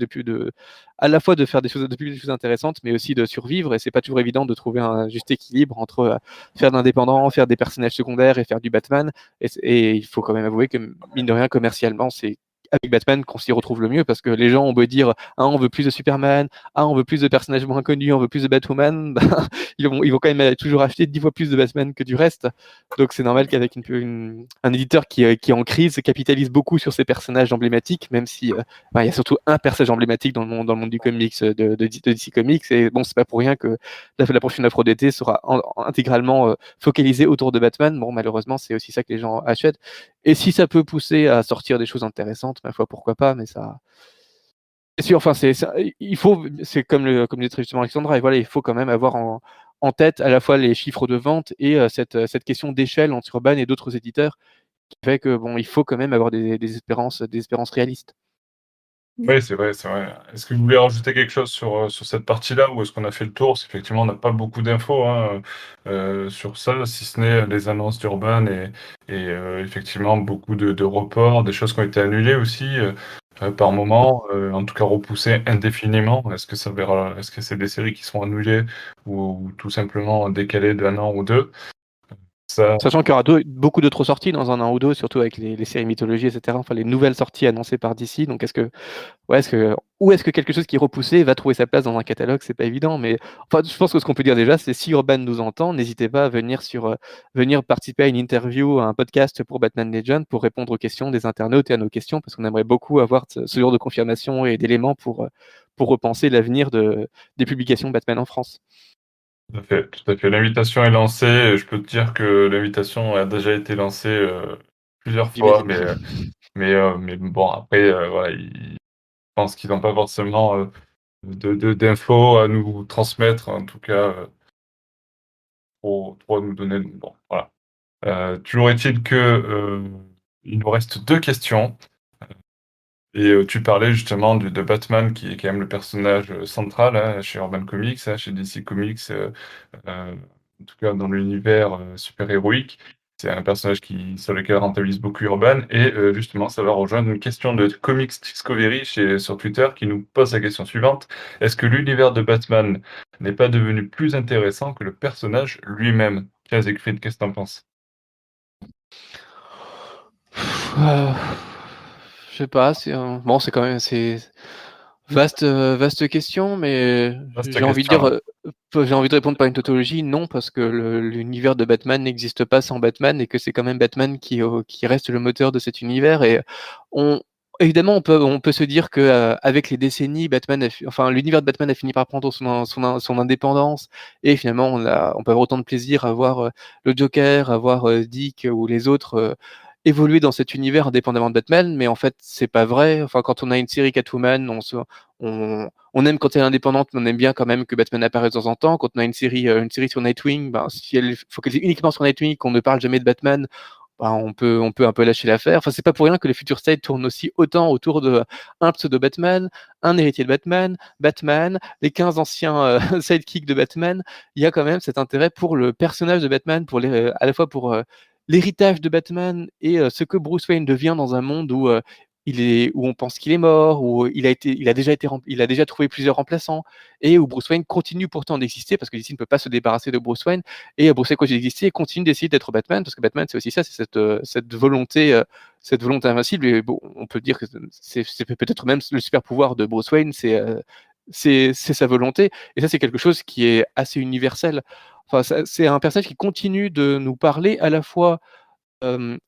à la fois de faire des choses intéressantes, mais aussi de survivre. Et c'est pas toujours évident de trouver un juste équilibre entre faire de l'indépendant, faire des personnages secondaires et faire du Batman. Et il faut quand même avouer que mine de rien, commercialement, c'est avec Batman qu'on s'y retrouve le mieux parce que les gens ont beau dire on veut plus de Superman, on veut plus de personnages moins connus, on veut plus de Batwoman, ils vont quand même toujours acheter 10 fois plus de Batman que du reste. Donc c'est normal qu'avec un éditeur qui est en crise capitalise beaucoup sur ses personnages emblématiques, même si il y a surtout un personnage emblématique dans le monde du comics de DC Comics. Et bon, c'est pas pour rien que la prochaine offre d'été sera intégralement focalisée autour de Batman. Bon, malheureusement, c'est aussi ça que les gens achètent. Et si ça peut pousser à sortir des choses intéressantes, ma foi, pourquoi pas, mais ça. C'est sûr, enfin, c'est comme disait justement Alexandra, et voilà, il faut quand même avoir en tête à la fois les chiffres de vente et cette question d'échelle entre Urban et d'autres éditeurs qui fait que bon, il faut quand même avoir des espérances réalistes. Oui, c'est vrai, c'est vrai. Est-ce que vous voulez rajouter quelque chose sur cette partie-là ou est-ce qu'on a fait le tour? Parce qu'effectivement, on n'a pas beaucoup d'infos sur ça, si ce n'est les annonces d'Urban et effectivement beaucoup de reports, des choses qui ont été annulées aussi par moment, en tout cas repoussées indéfiniment. Est-ce que c'est des séries qui seront annulées ou tout simplement décalées d'un an ou deux? Ça, Sachant qu'il y aura beaucoup d'autres sorties dans un an ou deux, surtout avec les séries mythologie, etc. Enfin, les nouvelles sorties annoncées par DC. Donc, ou est-ce que quelque chose qui est repoussé va trouver sa place dans un catalogue? C'est pas évident, mais enfin, je pense que ce qu'on peut dire déjà, c'est si Urban nous entend, n'hésitez pas à venir participer à une interview, à un podcast pour Batman Legend pour répondre aux questions des internautes et à nos questions, parce qu'on aimerait beaucoup avoir ce genre de confirmation et d'éléments pour repenser l'avenir des publications Batman en France. tout à fait, tout à fait. L'invitation est lancée. Et je peux te dire que l'invitation a déjà été lancée plusieurs fois, J'imagine. mais bon, après, voilà, je pense qu'ils n'ont pas forcément d'infos à nous transmettre, en tout cas, trop à nous donner. Donc, bon, voilà. Toujours est-il que il nous reste deux questions. Et tu parlais justement de Batman, qui est quand même le personnage central chez Urban Comics, chez DC Comics, en tout cas dans l'univers super-héroïque. C'est un personnage sur lequel rentabilise beaucoup Urban. Et justement, ça va rejoindre une question de Comics Discovery sur Twitter qui nous pose la question suivante. Est-ce que l'univers de Batman n'est pas devenu plus intéressant que le personnage lui-même? Tiens, Siegfried, qu'est-ce que t'en penses? Euh, je sais pas, bon, c'est vaste question, mais Vaste j'ai envie de question, dire, hein. j'ai envie de répondre par une tautologie, non, parce que l'univers de Batman n'existe pas sans Batman et que c'est quand même Batman qui reste le moteur de cet univers et on Évidemment, on peut se dire que avec les décennies, l'univers de Batman a fini par prendre son indépendance, et finalement, on peut avoir autant de plaisir à voir le Joker, à voir Dick ou les autres évoluer dans cet univers indépendamment de Batman, mais en fait, c'est pas vrai. Enfin, quand on a une série Catwoman, on aime quand elle est indépendante, mais on aime bien quand même que Batman apparaisse de temps en temps. Quand on a une série sur Nightwing, si elle faut qu'elle soit uniquement sur Nightwing, qu'on ne parle jamais de Batman, on peut un peu lâcher l'affaire. Enfin, c'est pas pour rien que les Future State tournent aussi autant autour de un pseudo Batman, un héritier de Batman, Batman, les 15 anciens sidekicks de Batman. Il y a quand même cet intérêt pour le personnage de Batman, à la fois pour l'héritage de Batman et ce que Bruce Wayne devient dans un monde où on pense qu'il est mort, où il a déjà trouvé plusieurs remplaçants, et où Bruce Wayne continue pourtant d'exister, parce que DC ne peut pas se débarrasser de Bruce Wayne, et Bruce Wayne continue d'exister et continue d'essayer d'être Batman, parce que Batman, c'est aussi ça, c'est cette volonté invincible. Et bon, on peut dire que c'est peut-être même le super pouvoir de Bruce Wayne, c'est sa volonté, et ça, c'est quelque chose qui est assez universel. Enfin, c'est un personnage qui continue de nous parler à la fois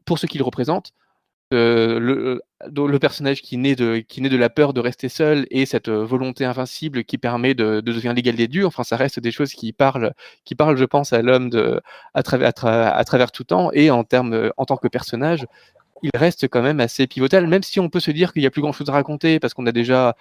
pour ce qu'il représente, le personnage qui naît de la peur de rester seul, et cette volonté invincible qui permet de devenir l'égal des dieux. Enfin, ça reste des choses qui parlent, je pense, à l'homme à travers tout temps, et en tant que personnage, il reste quand même assez pivotal, même si on peut se dire qu'il n'y a plus grand-chose à raconter, parce qu'on a déjà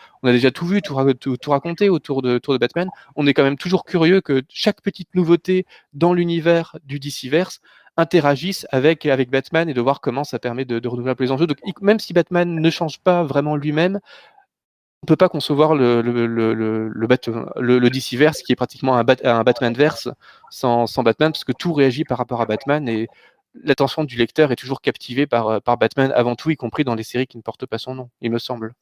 tout vu, tout raconté autour de Batman. On est quand même toujours curieux que chaque petite nouveauté dans l'univers du DCverse interagisse avec Batman, et de voir comment ça permet de renouveler un peu les enjeux. Donc, même si Batman ne change pas vraiment lui-même, on peut pas concevoir le DCverse, qui est pratiquement un Batmanverse sans Batman, parce que tout réagit par rapport à Batman, et l'attention du lecteur est toujours captivée par Batman avant tout, y compris dans les séries qui ne portent pas son nom, il me semble.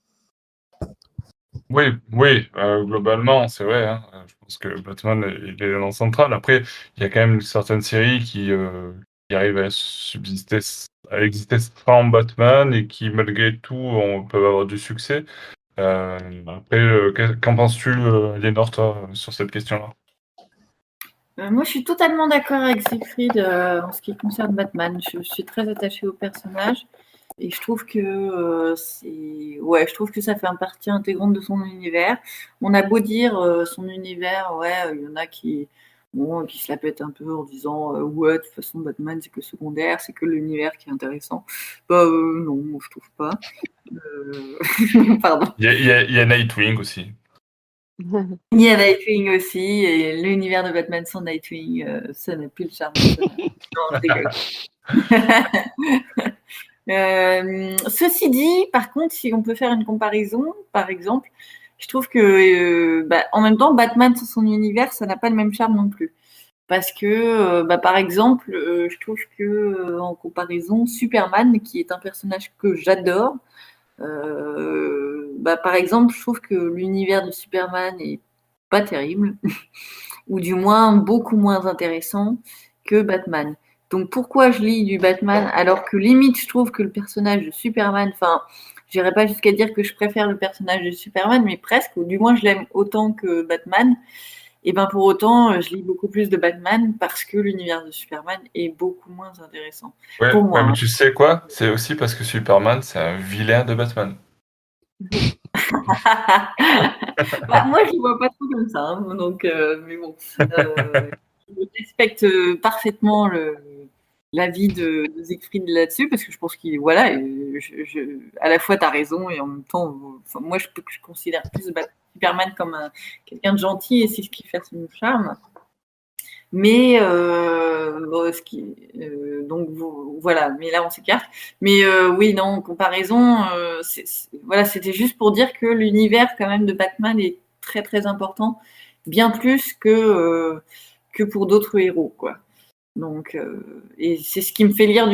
Oui, oui, globalement, c'est vrai, hein. Je pense que Batman il est l'élément central. Après, il y a quand même certaines séries qui arrivent à subsister, à exister sans Batman, et qui, malgré tout, peuvent avoir du succès. Après, qu'en penses-tu, Aliénor, toi, sur cette question-là? Moi, je suis totalement d'accord avec Siegfried en ce qui concerne Batman. Je suis très attachée au personnage, et je trouve que je trouve que ça fait une partie intégrante de son univers. On a beau dire son univers, il y en a qui se la pètent un peu en disant de toute façon Batman c'est que secondaire, c'est que l'univers qui est intéressant. Non, moi, je trouve pas. Pardon. Il y a Nightwing aussi. Il y a Nightwing aussi, et l'univers de Batman sans Nightwing, ça n'a plus le charme. Non, je rigole. Ceci dit, par contre, si on peut faire une comparaison, par exemple, je trouve que en même temps, Batman sans son univers, ça n'a pas le même charme non plus. Parce que, par exemple, je trouve que en comparaison, Superman, qui est un personnage que j'adore, par exemple, je trouve que l'univers de Superman est pas terrible, ou du moins beaucoup moins intéressant que Batman. Donc pourquoi je lis du Batman alors que limite je trouve que le personnage de Superman, enfin, j'irai pas jusqu'à dire que je préfère le personnage de Superman, mais presque, ou du moins je l'aime autant que Batman. Et pour autant, je lis beaucoup plus de Batman parce que l'univers de Superman est beaucoup moins intéressant. Ouais, Pour moi. mais tu sais quoi? C'est aussi parce que Superman, c'est un vilain de Batman. Moi, je ne vois pas trop comme ça. Hein, donc, mais bon. Je respecte parfaitement l'avis de Siegfried là-dessus, parce que je pense qu'il à la fois tu as raison, et en même temps, moi je considère plus Superman comme quelqu'un de gentil, et c'est ce qui fait son charme. Mais donc voilà, mais là on s'écarte. Mais oui, non, en comparaison, c'était juste pour dire que l'univers quand même de Batman est très très important, bien plus que pour d'autres héros, quoi. Donc, et c'est ce qui me fait lire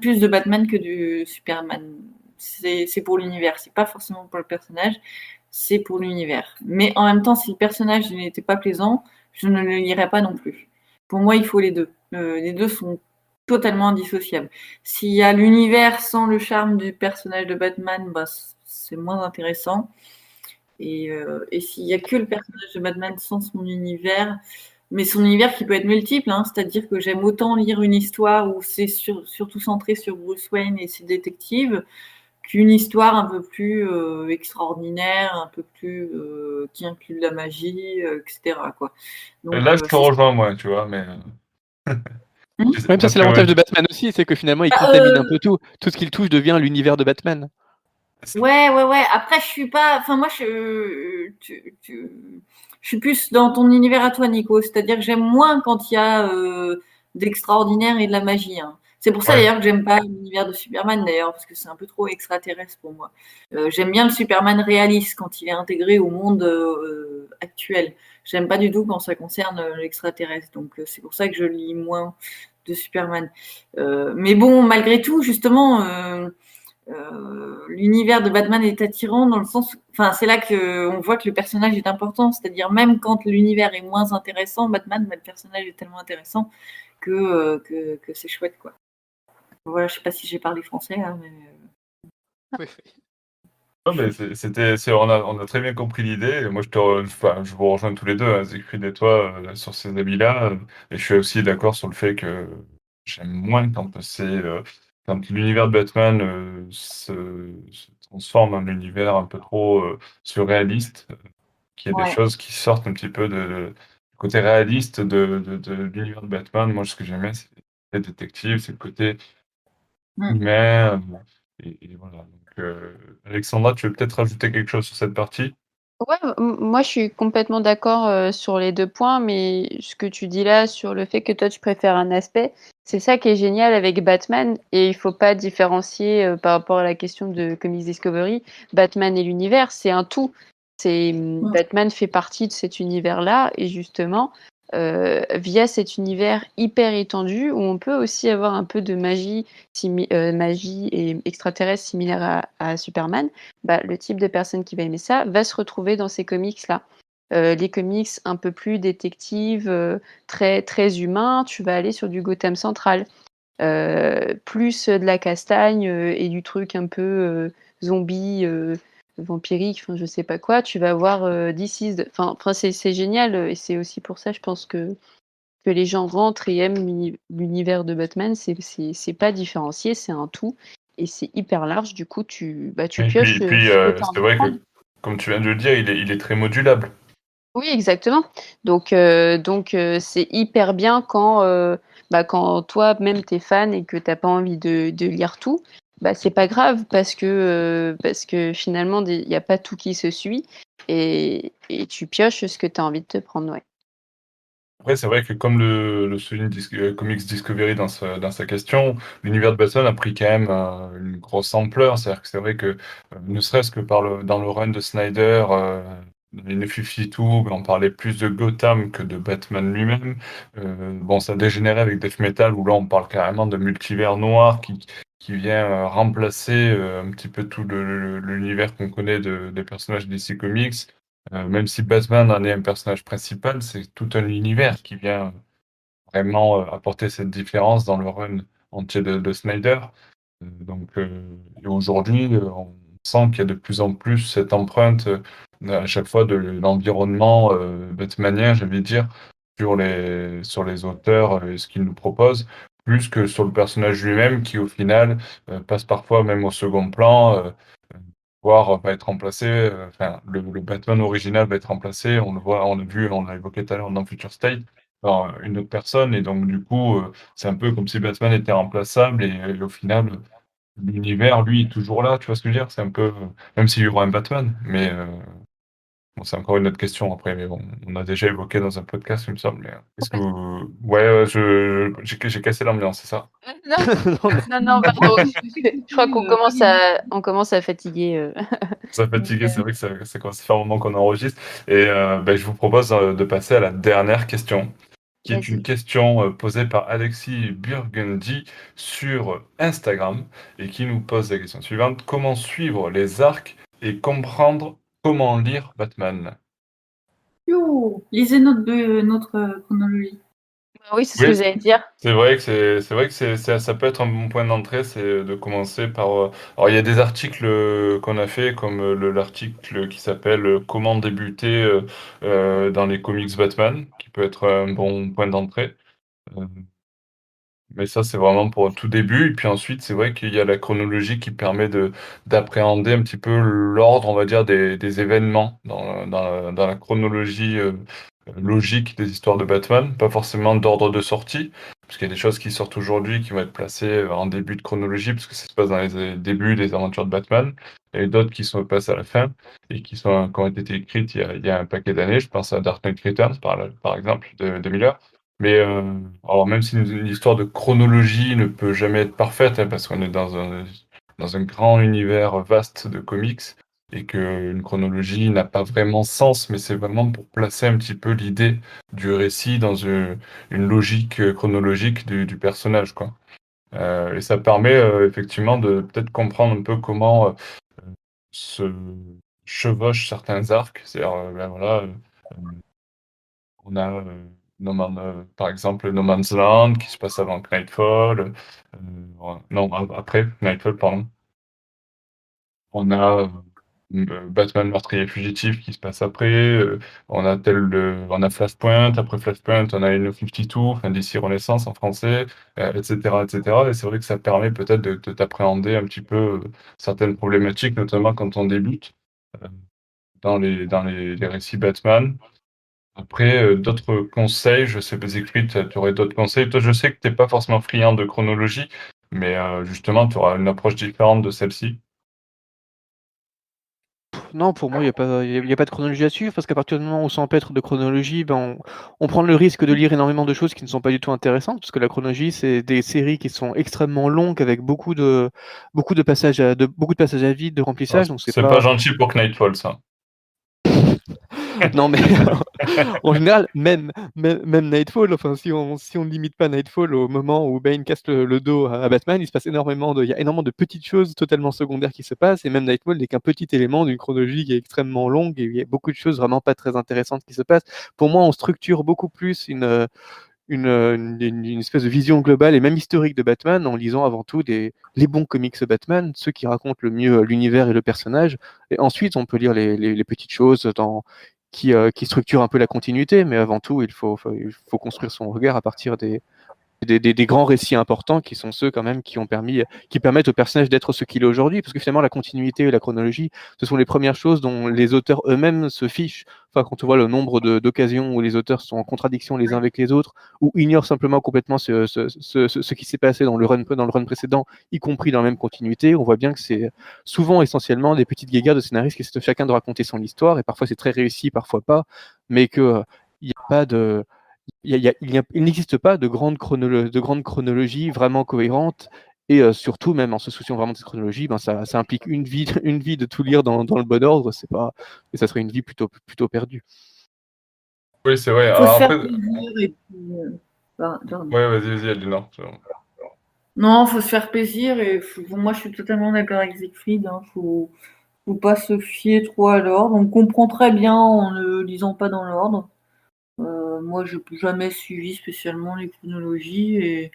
plus de Batman que du Superman. C'est pour l'univers, c'est pas forcément pour le personnage, c'est pour l'univers. Mais en même temps, si le personnage n'était pas plaisant, je ne le lirais pas non plus. Pour moi, il faut les deux. Les deux sont totalement indissociables. S'il y a l'univers sans le charme du personnage de Batman, c'est moins intéressant. Et s'il y a que le personnage de Batman sans son univers, mais son univers qui peut être multiple, hein, c'est-à-dire que j'aime autant lire une histoire où c'est surtout centré sur Bruce Wayne et ses détectives, qu'une histoire un peu plus extraordinaire, un peu plus qui inclut de la magie, etc. Quoi. Donc, Là, je te rejoins, moi, tu vois, mais Même ça, c'est parce que l'avantage de Batman aussi, c'est que finalement, il contamine un peu tout. Tout ce qu'il touche devient l'univers de Batman. Ouais. Après, je suis pas. Enfin, moi, je suis plus dans ton univers à toi, Nico. C'est-à-dire que j'aime moins quand il y a d'extraordinaire et de la magie. Hein. C'est pour ça ouais. d'ailleurs que j'aime pas l'univers de Superman d'ailleurs, parce que c'est un peu trop extraterrestre pour moi. J'aime bien le Superman réaliste quand il est intégré au monde actuel. J'aime pas du tout quand ça concerne l'extraterrestre. Donc c'est pour ça que je lis moins de Superman. Mais bon, malgré tout, justement. L'univers de Batman est attirant dans le sens, enfin, c'est là que on voit que le personnage est important, c'est-à-dire même quand l'univers est moins intéressant, Batman, le personnage est tellement intéressant que c'est chouette, quoi. Voilà, je sais pas si j'ai parlé français, hein, mais... Oui. Non, mais on a très bien compris l'idée. Et moi, enfin, je vous rejoins tous les deux, hein, Siegfried et toi, sur ces avis-là. Et je suis aussi d'accord sur le fait que j'aime moins quand l'univers de Batman se transforme en un univers un peu trop surréaliste, qu'il y ait des Ouais. choses qui sortent un petit peu du côté réaliste de l'univers de Batman. Moi, ce que j'aimais, c'est le côté détective, c'est le côté Mm. humain. Et voilà. Donc, Alexandra, tu veux peut-être rajouter quelque chose sur cette partie? Ouais, moi je suis complètement d'accord sur les deux points, mais ce que tu dis là sur le fait que toi tu préfères un aspect, c'est ça qui est génial avec Batman, et il faut pas différencier par rapport à la question de Comics Discovery, Batman et l'univers, c'est un tout. Mm. Batman fait partie de cet univers-là, et justement, via cet univers hyper étendu, où on peut aussi avoir un peu de magie, magie et extraterrestre similaire à Superman, bah, le type de personne qui va aimer ça va se retrouver dans ces comics-là. Les comics un peu plus détectives, très, très humains, tu vas aller sur du Gotham Central. Plus de la castagne et du truc un peu zombie, vampirique, enfin je sais pas quoi, tu vas avoir Enfin, c'est génial et c'est aussi pour ça, je pense que les gens rentrent et aiment l'univers de Batman. C'est pas différencié, c'est un tout et c'est hyper large. Du coup, tu Et pioches puis ce que tu as c'est envie de vrai prendre. que, comme tu viens de le dire, il est très modulable. Oui, exactement. Donc, c'est hyper bien quand toi-même t'es fan et que t'as pas envie de lire tout. Bah, c'est pas grave parce que finalement, il n'y a pas tout qui se suit et tu pioches ce que tu as envie de te prendre. Ouais. Après, c'est vrai que comme le souligne Comics Discovery dans sa question, l'univers de Batman a pris quand même une grosse ampleur. C'est-à-dire que c'est vrai que, ne serait-ce que dans le run de Snyder, dans les New 52, ben, on parlait plus de Gotham que de Batman lui-même. Bon, ça a dégénéré avec Death Metal, où là, on parle carrément de multivers noir qui vient remplacer un petit peu tout l'univers qu'on connaît des personnages DC Comics. Même si Batman en est un personnage principal, c'est tout un univers qui vient vraiment apporter cette différence dans le run entier de Snyder. Et aujourd'hui, on sent qu'il y a de plus en plus cette empreinte à chaque fois de l'environnement batmanien, j'allais dire, sur les auteurs et ce qu'ils nous proposent, plus que sur le personnage lui-même qui, au final, passe parfois même au second plan. Voire va être remplacé, enfin, le Batman original va être remplacé, on le voit, on a vu, on l'a évoqué tout à l'heure dans Future State, par une autre personne, et donc du coup, c'est un peu comme si Batman était remplaçable, et au final, l'univers, lui, est toujours là, tu vois ce que je veux dire? C'est un peu, même s'il y aura un Batman, mais bon, c'est encore une autre question après, mais bon, on a déjà évoqué dans un podcast, il me semble, mais est-ce que ouais, j'ai cassé l'ambiance, c'est ça? Non, Non, mais non, pardon. Je crois on commence à fatiguer. Ça Donc, fatigué, c'est vrai que ça commence à faire un moment qu'on enregistre. Et ben, je vous propose de passer à la dernière question, qui est une vas-y. question posée par Alexis Burgundy sur Instagram et qui nous pose la question suivante. Comment suivre les arcs et comprendre comment lire Batman? Lisez notre chronologie. Oui, c'est ce Oui, que j'allais dire. c'est vrai que ça peut être un bon point d'entrée, c'est de commencer par. Alors il y a des articles qu'on a fait, comme l'article qui s'appelle Comment débuter dans les comics Batman, qui peut être un bon point d'entrée. Euh, Mais ça, c'est vraiment pour un tout début. Et puis ensuite, c'est vrai qu'il y a la chronologie qui permet d'appréhender un petit peu l'ordre, on va dire, des événements dans la chronologie logique des histoires de Batman. Pas forcément d'ordre de sortie, parce qu'il y a des choses qui sortent aujourd'hui qui vont être placées en début de chronologie, parce que ça se passe dans les débuts des aventures de Batman, et d'autres qui sont passées à la fin, et qui ont été écrites il y a un paquet d'années. Je pense à Dark Knight Returns, par exemple, de Miller. Mais alors même si une histoire de chronologie ne peut jamais être parfaite, hein, parce qu'on est dans un grand univers vaste de comics, et qu'une chronologie n'a pas vraiment sens, mais c'est vraiment pour placer un petit peu l'idée du récit dans une logique chronologique du personnage, quoi. Et ça permet effectivement de peut-être comprendre un peu comment se chevauchent certains arcs. C'est-à-dire, ben voilà, on a par exemple No Man's Land qui se passe avant Knightfall. Non, après Knightfall, pardon. On a Batman Meurtrier Fugitif qui se passe après. On a Flashpoint. Après Flashpoint, on a New 52, enfin DC Renaissance en français, etc., etc. Et c'est vrai que ça permet peut-être de t'appréhender un petit peu certaines problématiques, notamment quand on débute euh, les récits Batman. Après, d'autres conseils, je sais pas, Siegfried, tu aurais d'autres conseils? Toi, je sais que t'es pas forcément friand de chronologie, mais justement, tu auras une approche différente de celle-ci. Non, pour moi, il y a pas de chronologie à suivre parce qu'à partir du moment où on s'empêtre de chronologie, ben, on prend le risque de lire énormément de choses qui ne sont pas du tout intéressantes parce que la chronologie, c'est des séries qui sont extrêmement longues avec beaucoup de passages à vide, de Ah, remplissage, donc c'est c'est pas pas gentil pour Knightfall, ça. non mais en général, même Nightfall, enfin si on ne limite pas Nightfall au moment où Bane casse le dos à Batman, il y a énormément de petites choses totalement secondaires qui se passent, et même Nightfall n'est qu'un petit élément d'une chronologie qui est extrêmement longue, et il y a beaucoup de choses vraiment pas très intéressantes qui se passent. Pour moi, on structure beaucoup plus une espèce de vision globale et même historique de Batman en lisant avant tout les bons comics Batman, ceux qui racontent le mieux l'univers et le personnage. Et ensuite, on peut lire les petites choses qui structurent un peu la continuité, mais avant tout, il faut construire son regard à partir des grands récits importants qui sont ceux quand même qui permettent au personnage d'être ce qu'il est aujourd'hui, parce que finalement la continuité et la chronologie, ce sont les premières choses dont les auteurs eux-mêmes se fichent. Enfin, quand on voit le nombre d'occasions où les auteurs sont en contradiction les uns avec les autres, ou ignorent simplement complètement ce qui s'est passé dans le run précédent, y compris dans la même continuité, on voit bien que c'est souvent essentiellement des petites guéguerres de scénaristes qui essaient chacun de raconter son histoire, et parfois c'est très réussi, parfois pas, mais que il n'y a pas de il n'existe pas de grande chronologie vraiment cohérente, et surtout, même en se souciant vraiment de cette chronologie, ben, ça implique une vie, une vie de tout lire dans le bon ordre, c'est pas, et ça serait une vie plutôt perdue. Oui, c'est vrai. Il faut Alors se faire après, plaisir et puis, pardon. ouais, vas-y, Elinor. Non, faut se faire plaisir et moi je suis totalement d'accord avec Siegfried. Faut pas se fier trop à l'ordre. On comprend très bien en ne lisant pas dans l'ordre. Moi, je n'ai jamais suivi spécialement les chronologies et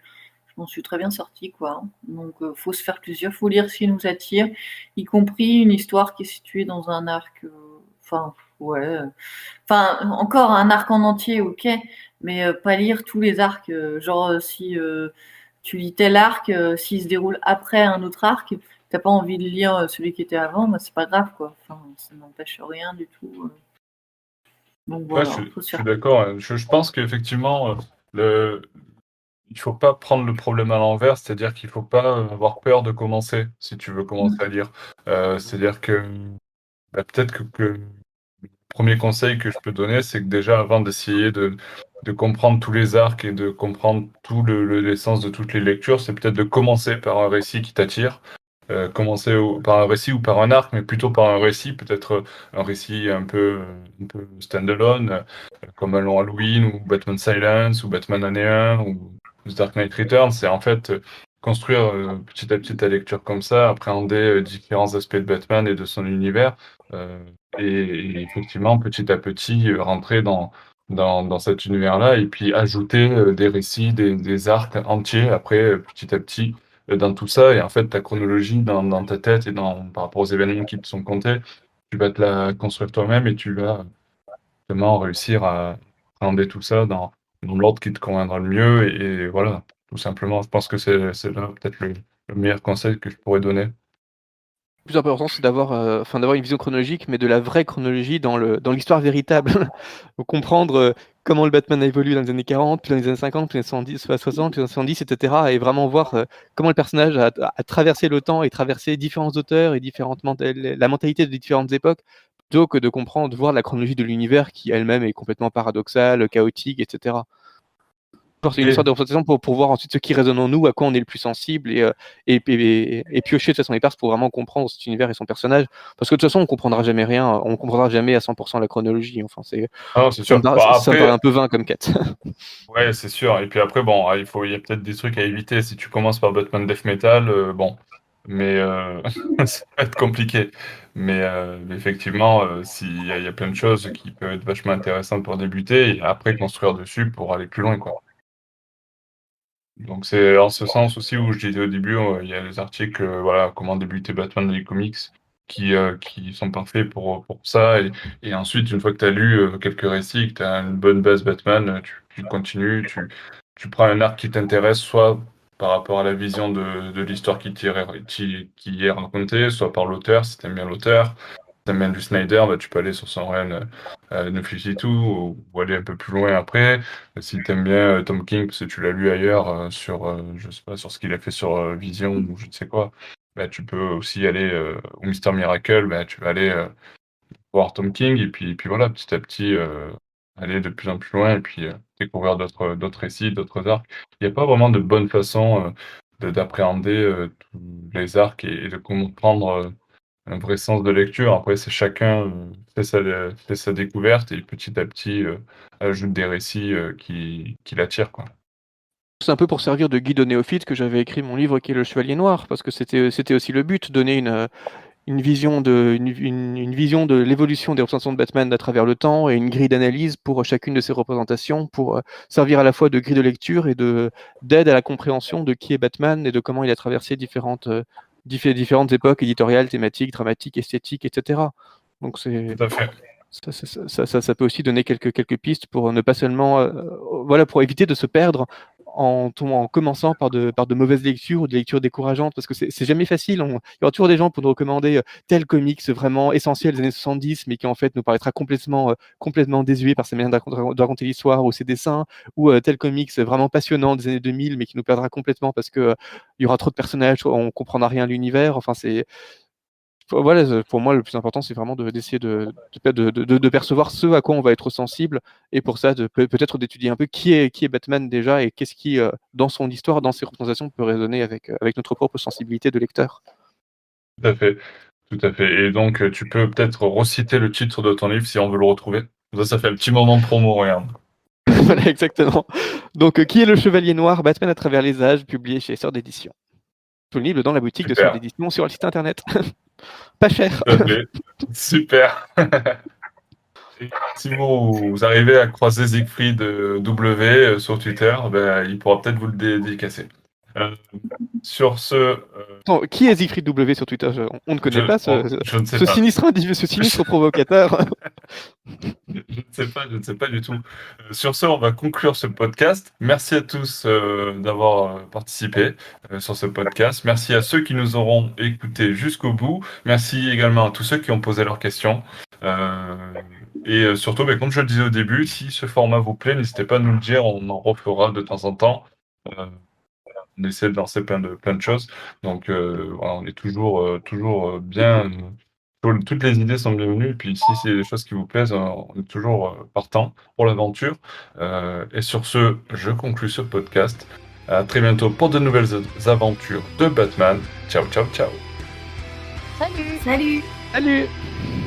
je m'en suis très bien sortie, quoi. Donc, faut se faire plaisir, faut lire ce qui nous attire, y compris une histoire qui est située dans un arc. Enfin, ouais. Enfin, encore un arc en entier, ok, mais pas lire tous les arcs. Genre, si tu lis tel arc, s'il se déroule après un autre arc, t'as pas envie de lire celui qui était avant, bah, c'est pas grave, quoi. Enfin, ça n'empêche rien du tout. Donc Ouais, voilà, faut se je suis faire. d'accord, hein. Je pense qu'effectivement, le, il faut pas prendre le problème à l'envers, c'est-à-dire qu'il faut pas avoir peur de commencer si tu veux commencer à lire. C'est-à-dire que bah, peut-être que le premier conseil que je peux donner, c'est que déjà avant d'essayer de comprendre tous les arcs et de comprendre tout l'essence de toutes les lectures, c'est peut-être de commencer par un récit qui t'attire. Commencer par un récit ou par un arc, mais plutôt par un récit, peut-être un récit un peu standalone, comme un Long Halloween ou Batman Silence ou Batman Année 1 ou The Dark Knight Returns. C'est en fait construire petit à petit ta lecture comme ça, appréhender différents aspects de Batman et de son univers, euh, et effectivement petit à petit rentrer dans cet univers-là et puis ajouter des récits, des arcs entiers après petit à petit dans tout ça. Et en fait, ta chronologie dans ta tête et par rapport aux événements qui te sont comptés, tu vas te la construire toi-même et tu vas vraiment réussir à appréhender tout ça dans l'ordre qui te conviendra le mieux. Et voilà. tout simplement. Je pense que c'est là peut-être le meilleur conseil que je pourrais donner. Le plus important, c'est d'avoir une vision chronologique, mais de la vraie chronologie dans l'histoire véritable. Faut comprendre comment le Batman a évolué dans les années 40, puis dans les années 50, puis dans les années 60, puis dans les années 70, etc. Et vraiment voir comment le personnage a traversé le temps et traversé différents auteurs et la mentalité de différentes époques, plutôt que de voir la chronologie de l'univers qui elle-même est complètement paradoxale, chaotique, etc. C'est une Et sorte de représentation pour voir ensuite ce qui résonne en nous, à quoi on est le plus sensible, et piocher de façon éparse pour vraiment comprendre cet univers et son personnage. Parce que de toute façon, on comprendra jamais rien, on comprendra jamais à 100% la chronologie. Enfin, non, c'est ça me sûr. paraît, Bah, ça me paraît après, un peu vain comme quête. ouais, c'est sûr. Et puis après, bon, il y a peut-être des trucs à éviter. Si tu commences par Batman Death Metal, bon, mais ça va être compliqué. Mais effectivement, il y a plein de choses qui peuvent être vachement intéressantes pour débuter et après construire dessus pour aller plus loin, quoi. Donc c'est en ce sens aussi où je disais au début, il y a des articles, voilà, comment débuter Batman dans les comics qui sont parfaits pour ça. Et ensuite, une fois que tu as lu quelques récits, que tu as une bonne base Batman, tu continues, tu prends un arc qui t'intéresse, soit par rapport à la vision de l'histoire qui est racontée, soit par l'auteur, si tu aimes bien l'auteur. T'aimes bien du Snyder, bah, tu peux aller sur son run No 52 ou aller un peu plus loin après. Si t'aimes bien Tom King, parce que tu l'as lu ailleurs je sais pas, sur ce qu'il a fait sur Vision ou je ne sais quoi, bah, tu peux aussi aller au Mister Miracle, bah, tu vas aller voir Tom King et puis voilà, petit à petit aller de plus en plus loin et puis découvrir d'autres récits, d'autres arcs. Il n'y a pas vraiment de bonne façon d'appréhender tous les arcs et de comprendre un vrai sens de lecture. Après, c'est chacun fait sa découverte et petit à petit ajoute des récits qui l'attirent, quoi. C'est un peu pour servir de guide aux néophytes que j'avais écrit mon livre qui est Le Chevalier Noir, parce que c'était aussi le but, donner une vision une vision de l'évolution des représentations de Batman à travers le temps et une grille d'analyse pour chacune de ces représentations, pour servir à la fois de grille de lecture et d'aide à la compréhension de qui est Batman et de comment il a traversé différentes époques éditoriales, thématiques, dramatiques, esthétiques, etc. Donc Tout à fait. ça peut aussi donner quelques pistes pour ne pas seulement, voilà, pour éviter de se perdre en commençant par de mauvaises lectures ou des lectures décourageantes, parce que c'est jamais facile. Il y aura toujours des gens pour nous recommander tel comics vraiment essentiel des années 70, mais qui en fait nous paraîtra complètement désuet par sa manière de raconter l'histoire ou ses dessins, ou tel comics vraiment passionnant des années 2000, mais qui nous perdra complètement parce que il y aura trop de personnages, on comprendra rien à l'univers. Enfin, voilà, pour moi, le plus important, c'est vraiment d'essayer de percevoir ce à quoi on va être sensible, et pour ça, peut-être d'étudier un peu qui est Batman déjà, et qu'est-ce qui, dans son histoire, dans ses représentations, peut résonner avec notre propre sensibilité de lecteur. Tout à fait. Tout à fait. Et donc, tu peux peut-être reciter le titre de ton livre si on veut le retrouver. Ça fait un petit moment de promo, regarde. Voilà, exactement. Donc, qui est le Chevalier Noir, Batman à travers les âges, publié chez Sœur d'édition. Disponible dans la boutique de Sœur Super. d'édition sur le site internet. Pas cher. Tout à fait. Super. Et si vous arrivez à croiser Siegfried W sur Twitter, ben, il pourra peut-être vous le dédicacer. Sur ce, Attends, qui est Siegfried W sur Twitter? On ne connaît pas je ne sais ce pas. sinistre provocateur. Je ne sais pas du tout. Sur ce, on va conclure ce podcast. Merci à tous d'avoir participé sur ce podcast. Merci à ceux qui nous auront écoutés jusqu'au bout. Merci également à tous ceux qui ont posé leurs questions. Et surtout, ben, comme je le disais au début, si ce format vous plaît, n'hésitez pas à nous le dire. On en refera de temps en temps. On essaie de lancer plein de choses. Donc, voilà, on est toujours bien. Toutes les idées sont bienvenues. Et puis, si c'est des choses qui vous plaisent, on est toujours partant pour l'aventure. Et sur ce, je conclus ce podcast. À très bientôt pour de nouvelles aventures de Batman. Ciao, ciao, ciao. Salut! Salut! Salut!